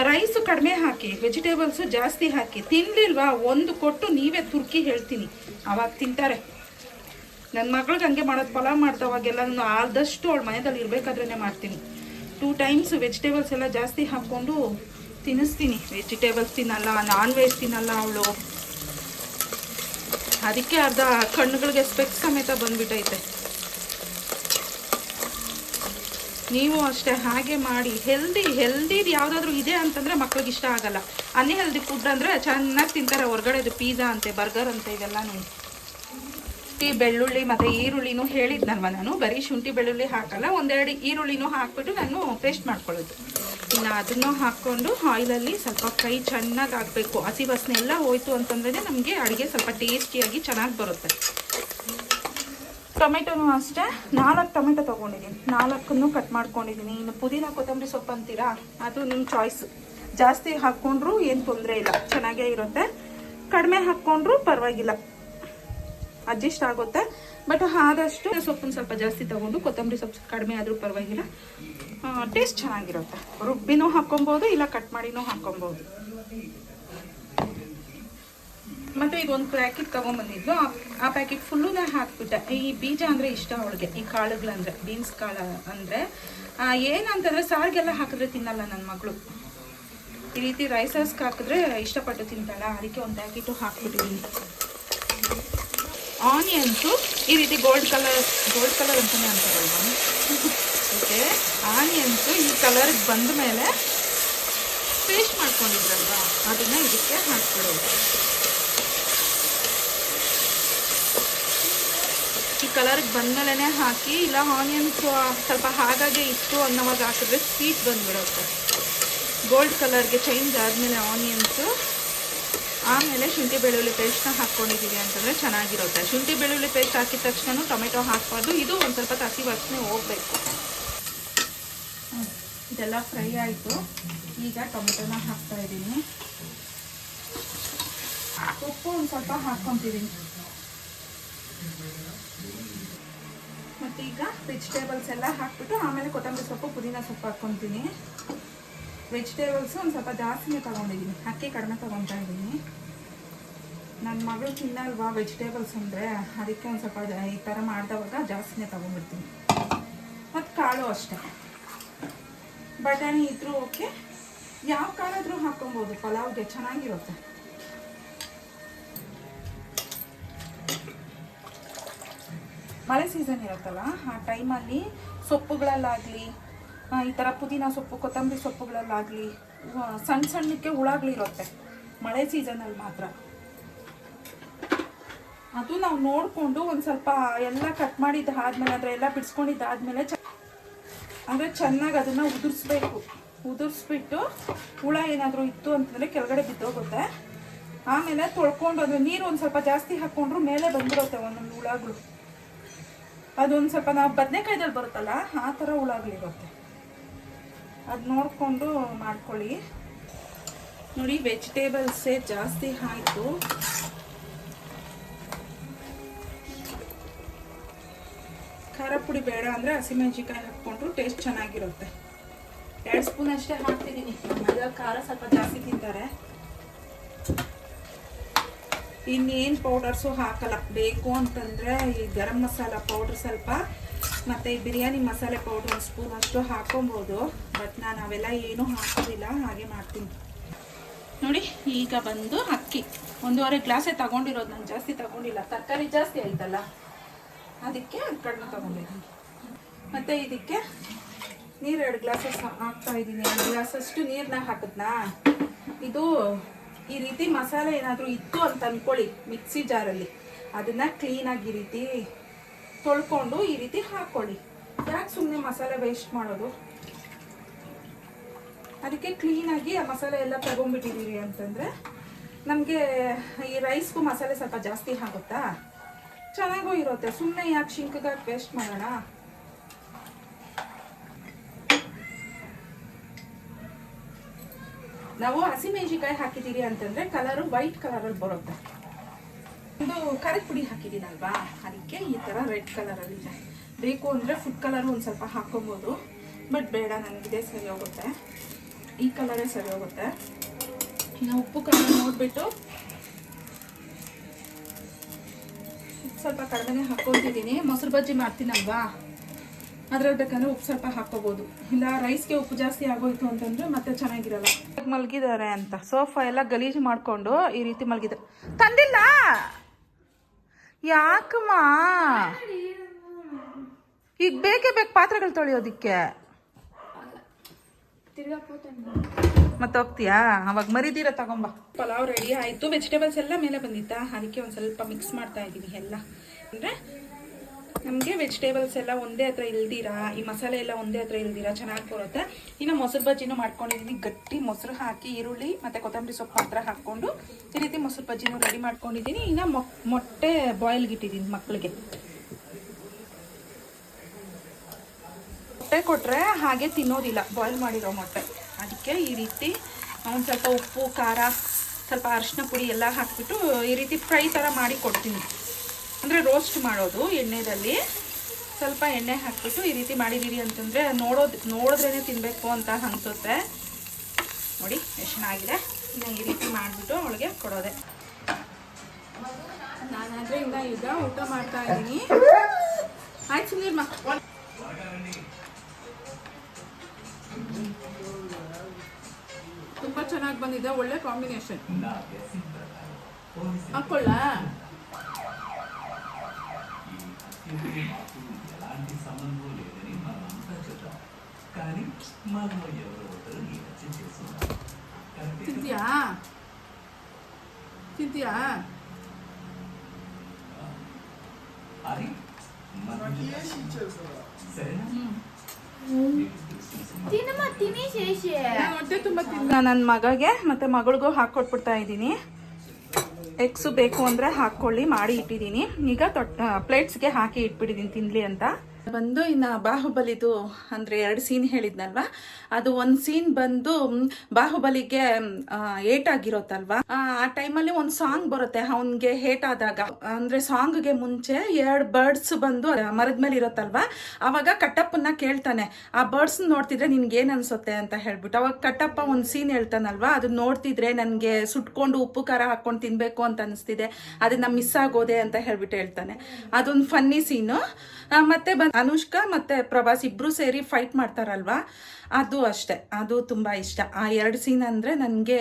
ರೈಸು ಕಡಿಮೆ ಹಾಕಿ ವೆಜಿಟೇಬಲ್ಸು ಜಾಸ್ತಿ ಹಾಕಿ ತಿನ್ನಲಿಲ್ವಾ, ಒಂದು ಕೊಟ್ಟು ನೀವೇ ತುರ್ಕಿ ಹೇಳ್ತೀನಿ, ಅವಾಗ ತಿಂತಾರೆ. ನನ್ನ ಮಗಳಿಗೆ ಹಂಗೆ ಮಾಡೋದು. ಪಲಾವ್ ಮಾಡ್ದವಾಗೆಲ್ಲ ನಾನು ಆದಷ್ಟು ಅವಳು ಮನೆಯಲ್ಲಿ ಇರಬೇಕಾದ್ರೇ ಮಾಡ್ತೀನಿ. 2 ಟೈಮ್ಸ್ ವೆಜಿಟೇಬಲ್ಸ್ ಎಲ್ಲ ಜಾಸ್ತಿ ಹಾಕ್ಕೊಂಡು ತಿನ್ನಿಸ್ತೀನಿ. ವೆಜಿಟೇಬಲ್ಸ್ ತಿನ್ನಲ್ಲ, ನಾನ್ ವೆಜ್ ತಿನ್ನಲ್ಲ ಅವಳು. ಅದಕ್ಕೆ ಅರ್ಧ ಕಣ್ಣುಗಳಿಗೆ ಸ್ಪೆಕ್ಸ್ ಸಮೇತ ಬಂದ್ಬಿಟ್ಟೈತೆ. ನೀವು ಅಷ್ಟೇ ಹಾಗೆ ಮಾಡಿ. ಹೆಲ್ದಿದು ಯಾವುದಾದ್ರೂ ಇದೆ ಅಂತಂದರೆ ಮಕ್ಳಿಗೆ ಇಷ್ಟ ಆಗಲ್ಲ. ಅನ್ಹೆಲ್ದಿ ಫುಡ್ ಅಂದರೆ ಚೆನ್ನಾಗಿ ತಿಂತಾರೆ. ಹೊರಗಡೆದು ಪಿಜ್ಜಾ ಅಂತೆ, ಬರ್ಗರ್ ಅಂತೆ, ಇವೆಲ್ಲನೂ. ಶುಂಠಿ ಬೆಳ್ಳುಳ್ಳಿ ಮತ್ತು ಈರುಳ್ಳಿನೂ ಹೇಳಿದ್ನಲ್ವ ನಾನು. ಬರೀ ಶುಂಠಿ ಬೆಳ್ಳುಳ್ಳಿ ಹಾಕಲ್ಲ, 1-2 ಈರುಳ್ಳಿನೂ ಹಾಕ್ಬಿಟ್ಟು ನಾನು ಪೇಸ್ಟ್ ಮಾಡ್ಕೊಳ್ಳೋದು. ಇನ್ನು ಅದನ್ನು ಹಾಕ್ಕೊಂಡು ಆಯಿಲಲ್ಲಿ ಸ್ವಲ್ಪ ಫ್ರೈ ಚೆನ್ನಾಗಿ ಆಗಬೇಕು. ಹಸಿ ವಾಸನೆ ಎಲ್ಲ ಹೋಯ್ತು ಅಂತಂದ್ರೆ ನಮಗೆ ಅಡುಗೆ ಸ್ವಲ್ಪ ಟೇಸ್ಟಿಯಾಗಿ ಚೆನ್ನಾಗಿ ಬರುತ್ತೆ. ಟೊಮೆಟೊನೂ ಅಷ್ಟೇ 4 ಟೊಮೆಟೊ ತೊಗೊಂಡಿದ್ದೀನಿ. 4 ಕಟ್ ಮಾಡ್ಕೊಂಡಿದ್ದೀನಿ. ಇನ್ನು ಪುದೀನ ಕೊತ್ತಂಬರಿ ಸೊಪ್ಪು ಅಂತೀರಾ, ಅದು ನಿಮ್ಮ ಚಾಯ್ಸು. ಜಾಸ್ತಿ ಹಾಕ್ಕೊಂಡ್ರೂ ಏನು ತೊಂದರೆ ಇಲ್ಲ, ಚೆನ್ನಾಗೇ ಇರುತ್ತೆ. ಕಡಿಮೆ ಹಾಕ್ಕೊಂಡ್ರೂ ಪರವಾಗಿಲ್ಲ, ಅಡ್ಜಸ್ಟ್ ಆಗುತ್ತೆ. ಬಟ್ ಆದಷ್ಟು ಸೊಪ್ಪನ್ನು ಸ್ವಲ್ಪ ಜಾಸ್ತಿ ತೊಗೊಂಡು ಕೊತ್ತಂಬರಿ ಸೊಪ್ಪು ಕಡಿಮೆ ಆದರೂ ಪರವಾಗಿಲ್ಲ, ಟೇಸ್ಟ್ ಚೆನ್ನಾಗಿರುತ್ತೆ. ರುಬ್ಬಿನೂ ಹಾಕ್ಕೊಬೋದು, ಇಲ್ಲ ಕಟ್ ಮಾಡಿನೂ ಹಾಕ್ಕೊಬೋದು. ಮತ್ತು ಈಗ ಒಂದು ಪ್ಯಾಕೆಟ್ ತೊಗೊಂಬಂದಿದ್ದು, ಆ ಪ್ಯಾಕೆಟ್ ಫುಲ್ಲುನೇ ಹಾಕ್ಬಿಟ್ಟೆ. ಈ ಬೀಜ ಅಂದರೆ ಇಷ್ಟ ಅವಳಿಗೆ, ಈ ಕಾಳುಗಳಂದರೆ ಬೀನ್ಸ್ ಕಾಳು ಅಂದರೆ ಏನಂತಂದರೆ ಸಾರಿಗೆಲ್ಲ ಹಾಕಿದ್ರೆ ತಿನ್ನಲ್ಲ ನನ್ನ ಮಗಳು. ಈ ರೀತಿ ರೈಸಸ್ಗೆ ಹಾಕಿದ್ರೆ ಇಷ್ಟಪಟ್ಟು ತಿಂತಾಳ. ಅದಕ್ಕೆ ಒಂದು ಪ್ಯಾಕೆಟು ಹಾಕ್ಬಿಟ್ಟಿದ್ದೀನಿ. ಆನಿಯನ್ಸು ಈ ರೀತಿ ಗೋಲ್ಡ್ ಕಲರ್ ಅಂತಲೇ ಅಂತಾರಲ್ವ. ಓಕೆ, ಆನಿಯನ್ಸು ಈ ಕಲರ್ಗೆ ಬಂದ ಮೇಲೆ ಪೇಸ್ಟ್ ಮಾಡ್ಕೊಂಡಿದ್ರಲ್ವ, ಅದನ್ನು ಇದಕ್ಕೆ ಹಾಕ್ಬಿಡೋದು. ಈ ಕಲರ್ಗೆ ಬಂದಮೇಲೆ ಹಾಕಿ, ಇಲ್ಲ ಆನಿಯನ್ಸು ಸ್ವಲ್ಪ ಹಾಗಾಗಿ ಇತ್ತು ಅನ್ನೋವಾಗ ಹಾಕಿದ್ರೆ ಸ್ವೀಟ್ ಬಂದುಬಿಡುತ್ತೆ. ಗೋಲ್ಡ್ ಕಲರ್ಗೆ ಚೇಂಜ್ ಆದಮೇಲೆ ಆನಿಯನ್ಸು, ಆಮೇಲೆ ಶುಂಠಿ ಬೆಳ್ಳುಳ್ಳಿ ಪೇಸ್ಟ್ನ ಹಾಕ್ಕೊಂಡಿದ್ದೀವಿ ಅಂತಂದರೆ ಚೆನ್ನಾಗಿರುತ್ತೆ. ಶುಂಠಿ ಬೆಳ್ಳುಳ್ಳಿ ಪೇಸ್ಟ್ ಹಾಕಿದ ತಕ್ಷಣ ಟೊಮೆಟೊ ಹಾಕ್ಬಾರ್ದು. ಇದು ಒಂದು ಸ್ವಲ್ಪ ಹಸಿ ವಾಸನೆ ಹೋಗಬೇಕು. ಇದೆಲ್ಲ ಫ್ರೈ ಆಯಿತು. ಈಗ ಟೊಮೆಟೊನ ಹಾಕ್ತಾಯಿದ್ದೀನಿ. ಉಪ್ಪು ಒಂದು ಸ್ವಲ್ಪ ಹಾಕ್ಕೊತಿದ್ದೀನಿ. ಮತ್ತು ಈಗ ವೆಜಿಟೇಬಲ್ಸ್ ಎಲ್ಲ ಹಾಕ್ಬಿಟ್ಟು ಆಮೇಲೆ ಕೊತ್ತಂಬರಿ ಸೊಪ್ಪು, ಪುದೀನ ಸೊಪ್ಪು ಹಾಕ್ಕೊತೀನಿ. ವೆಜಿಟೇಬಲ್ಸು ಒಂದು ಸ್ವಲ್ಪ ಜಾಸ್ತಿನೇ ತೊಗೊಂಡಿದ್ದೀನಿ, ಅಕ್ಕಿ ಕಡಿಮೆ ತೊಗೊತಾ ಇದ್ದೀನಿ. ನನ್ನ ಮಗಳು ತಿನ್ನಲ್ವಾ ವೆಜಿಟೇಬಲ್ಸ್ ಅಂದರೆ, ಅದಕ್ಕೆ ಒಂದು ಸ್ವಲ್ಪ ಈ ಥರ ಮಾಡಿದವಾಗ ಜಾಸ್ತಿನೇ ತೊಗೊಂಡ್ಬಿಡ್ತೀನಿ. ಮತ್ತು ಕಾಳು ಅಷ್ಟೇ, ಬಟಾಣಿ ಇದ್ರೂ ಓಕೆ, ಯಾವ ಕಾಳಾದರೂ ಹಾಕ್ಕೊಬೋದು, ಪಲಾವ್ಗೆ ಚೆನ್ನಾಗಿರುತ್ತೆ. ಮಳೆ ಸೀಸನ್ ಇರುತ್ತಲ್ಲ ಆ ಟೈಮಲ್ಲಿ ಸೊಪ್ಪುಗಳಲ್ಲಾಗಲಿ ಈ ಥರ ಪುದೀನ ಸೊಪ್ಪು ಕೊತ್ತಂಬರಿ ಸೊಪ್ಪುಗಳಲ್ಲಾಗಲಿ ಸಣ್ಣ ಸಣ್ಣಕ್ಕೆ ಹುಳಗಳಿರುತ್ತೆ ಮಳೆ ಸೀಸನಲ್ಲಿ ಮಾತ್ರ. ಅದು ನಾವು ನೋಡಿಕೊಂಡು ಒಂದು ಸ್ವಲ್ಪ ಎಲ್ಲ ಕಟ್ ಮಾಡಿದ್ದಾದ್ಮೇಲೆ ಅಂದರೆ ಎಲ್ಲ ಬಿಡಿಸ್ಕೊಂಡಿದ್ದಾದ್ಮೇಲೆ ಅಂದರೆ ಚೆನ್ನಾಗಿ ಅದನ್ನು ಉದುರಿಸ್ಬಿಟ್ಟು ಹುಳ ಏನಾದರೂ ಇತ್ತು ಅಂತಂದರೆ ಕೆಳಗಡೆ ಬಿದ್ದೋಗುತ್ತೆ. ಆಮೇಲೆ ತೊಳ್ಕೊಂಡು ಅಂದರೆ ನೀರು ಒಂದು ಸ್ವಲ್ಪ ಜಾಸ್ತಿ ಹಾಕ್ಕೊಂಡ್ರು ಮೇಲೆ ಬಂದಿರುತ್ತೆ ಒಂದೊಂದು ಹುಳಗಳು. ಅದೊಂದು ಸ್ವಲ್ಪ ನಾವು ಬದನೆಕಾಯ್ದಲ್ಲಿ ಬರುತ್ತಲ್ಲ ಆ ಥರ ಹುಳಗಳಿರುತ್ತೆ. ಅದು ನೋಡಿಕೊಂಡು ಮಾಡ್ಕೊಳ್ಳಿ. ನೋಡಿ ವೆಜಿಟೇಬಲ್ಸೇ ಜಾಸ್ತಿ ಆಯಿತು. ಖಾರ ಪುಡಿ ಬೇಡ ಅಂದರೆ ಹಸಿಮೆಣಸಿನ್ಕಾಯಿ ಹಾಕ್ಕೊಂಡ್ರು ಟೇಸ್ಟ್ ಚೆನ್ನಾಗಿರುತ್ತೆ. 2 ಸ್ಪೂನ್ ಅಷ್ಟೇ ಹಾಕ್ತಿದ್ದೀನಿ. ನಮ್ಮ ಖಾರ ಸ್ವಲ್ಪ ಜಾಸ್ತಿ ತಿಂತಾರೆ. ಇನ್ನೇನು ಪೌಡರ್ಸು ಹಾಕಲ್ಲ. ಬೇಕು ಅಂತಂದರೆ ಈ ಗರಂ ಮಸಾಲ ಪೌಡ್ರ್ ಸ್ವಲ್ಪ ಮತ್ತು ಈ ಬಿರಿಯಾನಿ ಮಸಾಲೆ ಪೌಡ್ರ್ 1 ಸ್ಪೂನ್ ಅಷ್ಟು ಹಾಕೊಬೋದು. ಬಟ್ ನಾನು ಅವೆಲ್ಲ ಏನೂ ಹಾಕೋದಿಲ್ಲ, ಹಾಗೆ ಮಾಡ್ತೀನಿ. ನೋಡಿ ಈಗ ಬಂದು ಅಕ್ಕಿ 1.5 ಗ್ಲಾಸೇ ತಗೊಂಡಿರೋದು, ನಾನು ಜಾಸ್ತಿ ತಗೊಂಡಿಲ್ಲ. ತರಕಾರಿ ಜಾಸ್ತಿ ಆಯ್ತಲ್ಲ ಅದಕ್ಕೆ ಕಡಿಮೆ ತಗೊಂಡಿದ್ದೀನಿ. ಮತ್ತು ಇದಕ್ಕೆ ನೀರು 2 ಗ್ಲಾಸಸ್ ಹಾಕ್ತಾ ಇದ್ದೀನಿ. 2 ಗ್ಲಾಸಷ್ಟು ನೀರನ್ನ ಹಾಕಿದ್ನಾ. ಇದು ಈ ರೀತಿ ಮಸಾಲೆ ಏನಾದರೂ ಇತ್ತು ಅಂತ ಅಂದ್ಕೊಳ್ಳಿ ಮಿಕ್ಸಿ ಜಾರಲ್ಲಿ, ಅದನ್ನು ಕ್ಲೀನಾಗಿ ಈ ರೀತಿ ತೊಳ್ಕೊಂಡು ಈ ರೀತಿ ಹಾಕ್ಕೊಳ್ಳಿ. ಯಾಕೆ ಸುಮ್ಮನೆ ಮಸಾಲೆ ವೇಸ್ಟ್ ಮಾಡೋದು? ಅದಕ್ಕೆ ಕ್ಲೀನಾಗಿ ಆ ಮಸಾಲೆ ಎಲ್ಲ ತಗೊಂಡ್ಬಿಟ್ಟಿದ್ದೀರಿ ಅಂತಂದರೆ ನಮಗೆ ಈ ರೈಸ್ಗೂ ಮಸಾಲೆ ಸ್ವಲ್ಪ ಜಾಸ್ತಿ ಆಗುತ್ತಾ, ಚೆನ್ನಾಗೂ ಇರುತ್ತೆ. ಸುಮ್ಮನೆ ಯಾಕೆ ಶಿಂಕ್ಗೆ ವೇಸ್ಟ್ ಮಾಡೋಣ. ನಾವು ಹಸಿಮೆಣಸಿನ್ಕಾಯಿ ಹಾಕಿದ್ದೀರಿ ಅಂತಂದರೆ ಕಲರು ವೈಟ್ ಕಲರಲ್ಲಿ ಬರುತ್ತೆ. ಒಂದು ಖಾರದ ಪುಡಿ ಹಾಕಿದ್ದೀನಲ್ವಾ, ಅದಕ್ಕೆ ಈ ಥರ ರೆಡ್ ಕಲರಲ್ಲಿದೆ. ಬೇಕು ಅಂದರೆ ಫುಡ್ ಕಲರು ಒಂದು ಸ್ವಲ್ಪ ಹಾಕ್ಕೊಬೋದು. ಬಟ್ ಬೇಡ, ನನಗಿದೆ ಸರಿ ಹೋಗುತ್ತೆ. ಈ ಕಲರೇ ಸರಿ ಹೋಗುತ್ತೆ. ಇನ್ನು ಉಪ್ಪು ಖಾರ ನೋಡಿಬಿಟ್ಟು ಸ್ವಲ್ಪ ಕಡಿಮೆ ಹಾಕ್ಕೊತಿದ್ದೀನಿ. ಮೊಸರು ಬಜ್ಜಿ ಮಾಡ್ತೀನಲ್ವಾ, ಅದ್ರಲ್ಲಿ ಬೇಕಂದ್ರೆ ಉಪ್ಪು ಸ್ವಲ್ಪ ಹಾಕ್ಕೋಬೋದು. ಇಲ್ಲ ರೈಸ್ಗೆ ಉಪ್ಪು ಜಾಸ್ತಿ ಆಗೋಯ್ತು ಅಂತಂದರೆ ಮತ್ತೆ ಚೆನ್ನಾಗಿರಲ್ಲ. ಮಲಗಿದ್ದಾರೆ ಅಂತ ಸೋಫಾ ಎಲ್ಲ ಗಲೀಜು ಮಾಡಿಕೊಂಡು ಈ ರೀತಿ ಮಲಗಿದ್ದಾರೆ. ತಂದಿಲ್ಲ ಯಾಕಮ್ಮ? ಈಗ ಬೇಕೇ ಬೇಕು ಪಾತ್ರೆಗಳು ತೊಳೆಯೋದಿಕ್ಕೆ. ಮತ್ತೆ ಹೋಗ್ತೀಯಾ? ಅವಾಗ ಮರಿದಿರ ತಗೊಂಬ. ಪಲಾವ್ ರೆಡಿ ಆಯಿತು. ವೆಜಿಟೇಬಲ್ಸ್ ಎಲ್ಲ ಮೇಲೆ ಬಂದಿತ್ತಾ, ಅದಕ್ಕೆ ಒಂದು ಸ್ವಲ್ಪ ಮಿಕ್ಸ್ ಮಾಡ್ತಾ ಇದ್ದೀನಿ ಎಲ್ಲ. ಅಂದರೆ ನಮಗೆ ವೆಜಿಟೇಬಲ್ಸ್ ಎಲ್ಲ ಒಂದೇ ಹತ್ರ ಇಲ್ದಿರಾ, ಈ ಮಸಾಲೆ ಎಲ್ಲ ಒಂದೇ ಹತ್ರ ಇಲ್ದಿರಾ ಚೆನ್ನಾಗಿ ಬರುತ್ತೆ. ಇನ್ನು ಮೊಸರು ಬಜ್ಜಿನೂ ಮಾಡ್ಕೊಂಡಿದ್ದೀನಿ. ಗಟ್ಟಿ ಮೊಸರು ಹಾಕಿ ಈರುಳ್ಳಿ ಮತ್ತು ಕೊತ್ತಂಬರಿ ಸೊಪ್ಪು ಮಾತ್ರ ಹಾಕ್ಕೊಂಡು ಈ ರೀತಿ ಮೊಸರು ಬಜ್ಜಿನೂ ರೆಡಿ ಮಾಡ್ಕೊಂಡಿದ್ದೀನಿ. ಇನ್ನು ಮೊಟ್ಟೆ ಬಾಯ್ಲ್ಗೆ ಇಟ್ಟಿದ್ದೀನಿ ಮಕ್ಕಳಿಗೆ. ಮೊಟ್ಟೆ ಕೊಟ್ಟರೆ ಹಾಗೆ ತಿನ್ನೋದಿಲ್ಲ, ಬಾಯ್ಲ್ ಮಾಡಿರೋ ಮೊಟ್ಟೆ. ಅದಕ್ಕೆ ಈ ರೀತಿ ಒಂದು ಸ್ವಲ್ಪ ಉಪ್ಪು ಖಾರ ಸ್ವಲ್ಪ ಅರಿಶಿನ ಪುಡಿ ಎಲ್ಲ ಹಾಕಿಬಿಟ್ಟು ಈ ರೀತಿ ಫ್ರೈ ಥರ ಮಾಡಿ ಕೊಡ್ತೀನಿ. ಅಂದರೆ ರೋಸ್ಟ್ ಮಾಡೋದು ಎಣ್ಣೆಯಲ್ಲಿ ಸ್ವಲ್ಪ ಎಣ್ಣೆ ಹಾಕಿಬಿಟ್ಟು ಈ ರೀತಿ ಮಾಡಿದ್ದೀರಿ ಅಂತಂದರೆ ನೋಡಿದ್ರೇ ತಿನ್ನಬೇಕು ಅಂತ ಅನಿಸುತ್ತೆ. ನೋಡಿ ಎಷ್ಟು ಚೆನ್ನಾಗಿದೆ. ಇನ್ನು ಈ ರೀತಿ ಮಾಡಿಬಿಟ್ಟು ಅವಳಿಗೆ ಕೊಡೋದೆ. ನಾನಾದರೆ ಈಗ ಊಟ ಮಾಡ್ತಾ ಇದ್ದೀನಿ. ಆಯ್ತು ಸುನೀರ್ಮ, ತುಂಬ ಚೆನ್ನಾಗಿ ಬಂದಿದೆ. ಒಳ್ಳೆ ಕಾಂಬಿನೇಷನ್. ಹಾಕೊಳ್ಳ ತಿಂತೀಯಾ? ತಿಂತೀಯಾ? ಹೊಟ್ಟೆ ತುಂಬ ನನ್ನ ಮಗಗೆ ಮತ್ತು ಮಗಳಿಗೂ ಹಾಕ್ಕೊಟ್ಬಿಡ್ತಾ ಇದ್ದೀನಿ. ಎಗ್ಸು ಬೇಕು ಅಂದರೆ ಹಾಕ್ಕೊಳ್ಳಿ, ಮಾಡಿ ಇಟ್ಟಿದ್ದೀನಿ. ಈಗ ಪ್ಲೇಟ್ಸ್ಗೆ ಹಾಕಿ ಇಟ್ಬಿಟ್ಟಿದ್ದೀನಿ ತಿನ್ನಲಿ ಅಂತ. ಬಂದು ಇನ್ನು ಬಾಹುಬಲಿದು ಅಂದರೆ 2 ಸೀನ್ ಹೇಳಿದ್ನಲ್ವ, ಅದು ಒಂದು ಸೀನ್ ಬಂದು ಬಾಹುಬಲಿಗೆ ಏಟಾಗಿರುತ್ತಲ್ವ, ಆ ಟೈಮಲ್ಲಿ ಒಂದು ಸಾಂಗ್ ಬರುತ್ತೆ ಅವನಿಗೆ ಏಟಾದಾಗ. ಅಂದರೆ ಸಾಂಗ್ಗೆ ಮುಂಚೆ 2 ಬರ್ಡ್ಸ್ ಬಂದು ಮರದ ಮೇಲೆ ಇರುತ್ತಲ್ವ, ಆವಾಗ ಕಟ್ಟಪ್ಪನ ಕೇಳ್ತಾನೆ ಆ ಬರ್ಡ್ಸ್ ನೋಡ್ತಿದ್ರೆ ನಿನ್ಗೆ ಏನು ಅನ್ಸುತ್ತೆ ಅಂತ ಹೇಳ್ಬಿಟ್ಟು. ಅವಾಗ ಕಟ್ಟಪ್ಪ ಒಂದು ಸೀನ್ ಹೇಳ್ತಾನಲ್ವ, ಅದನ್ನ ನೋಡ್ತಿದ್ರೆ ನನಗೆ ಸುಟ್ಕೊಂಡು ಉಪ್ಪು ಖಾರ ಹಾಕ್ಕೊಂಡು ತಿನ್ನಬೇಕು ಅಂತ ಅನಿಸ್ತಿದೆ, ಅದನ್ನ ಮಿಸ್ ಆಗೋದೆ ಅಂತ ಹೇಳ್ಬಿಟ್ಟು ಹೇಳ್ತಾನೆ. ಅದೊಂದು ಫನ್ನಿ ಸೀನು. ಮತ್ತೆ ಅನುಷ್ಕಾ ಮತ್ತು ಪ್ರಭಾಸ್ ಇಬ್ಬರು ಸೇರಿ ಫೈಟ್ ಮಾಡ್ತಾರಲ್ವಾ, ಅದು ಅಷ್ಟೆ, ಅದು ತುಂಬ ಇಷ್ಟ. ಆ 2 ಸೀನ್ ಅಂದರೆ ನನಗೆ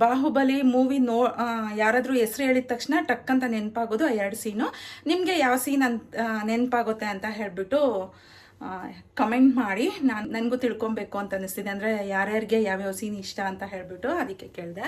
ಬಾಹುಬಲಿ ಮೂವಿ ಯಾರಾದರೂ ಹೆಸ್ರು ಹೇಳಿದ ತಕ್ಷಣ ಟಕ್ ಅಂತ ನೆನಪಾಗೋದು ಆ 2 ಸೀನು. ನಿಮಗೆ ಯಾವ ಸೀನ್ ಅಂತ ನೆನಪಾಗುತ್ತೆ ಅಂತ ಹೇಳಿಬಿಟ್ಟು ಕಮೆಂಟ್ ಮಾಡಿ. ನನಗೂ ತಿಳ್ಕೊಬೇಕು ಅಂತ ಅನ್ನಿಸ್ತಿದೆ, ಅಂದರೆ ಯಾರ್ಯಾರಿಗೆ ಯಾವ್ಯಾವ ಸೀನ್ ಇಷ್ಟ ಅಂತ ಹೇಳಿಬಿಟ್ಟು ಅದಕ್ಕೆ ಕೇಳಿದೆ.